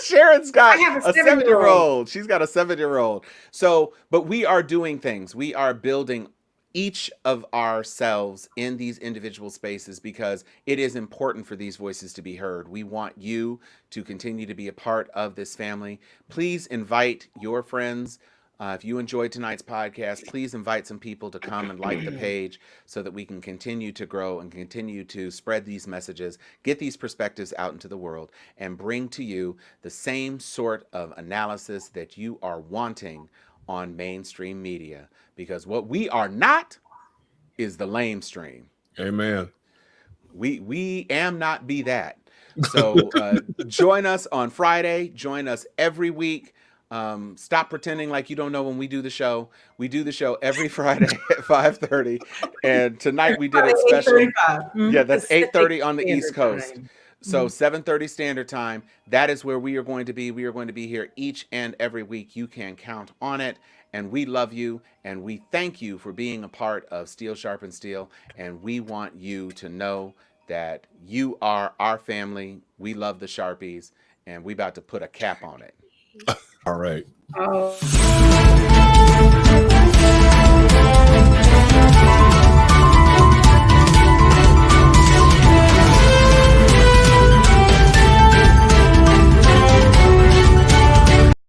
Sharon's got a 7-year-old. She's got a 7-year-old. So, but we are doing things. We are building each of ourselves in these individual spaces because it is important for these voices to be heard. We want you to continue to be a part of this family. Please invite your friends. If you enjoyed tonight's podcast, please invite some people to come and like the page so that we can continue to grow and continue to spread these messages, get these perspectives out into the world, and bring to you the same sort of analysis that you are wanting on mainstream media. Because what we are not is the lame stream. Amen. We am not be that. So join us on Friday. Join us every week. Stop pretending like you don't know when we do the show. We do the show every Friday at 5:30, and tonight we did it special. 8:35. Yeah, that's Pacific 8:30 on the Standard East Coast. Time. So 7:30 Standard Time. That is where we are going to be. We are going to be here each and every week. You can count on it. And we love you, and we thank you for being a part of Steel Sharpens Steel. And we want you to know that you are our family. We love the Sharpies, and we about to put a cap on it. All right. Oh.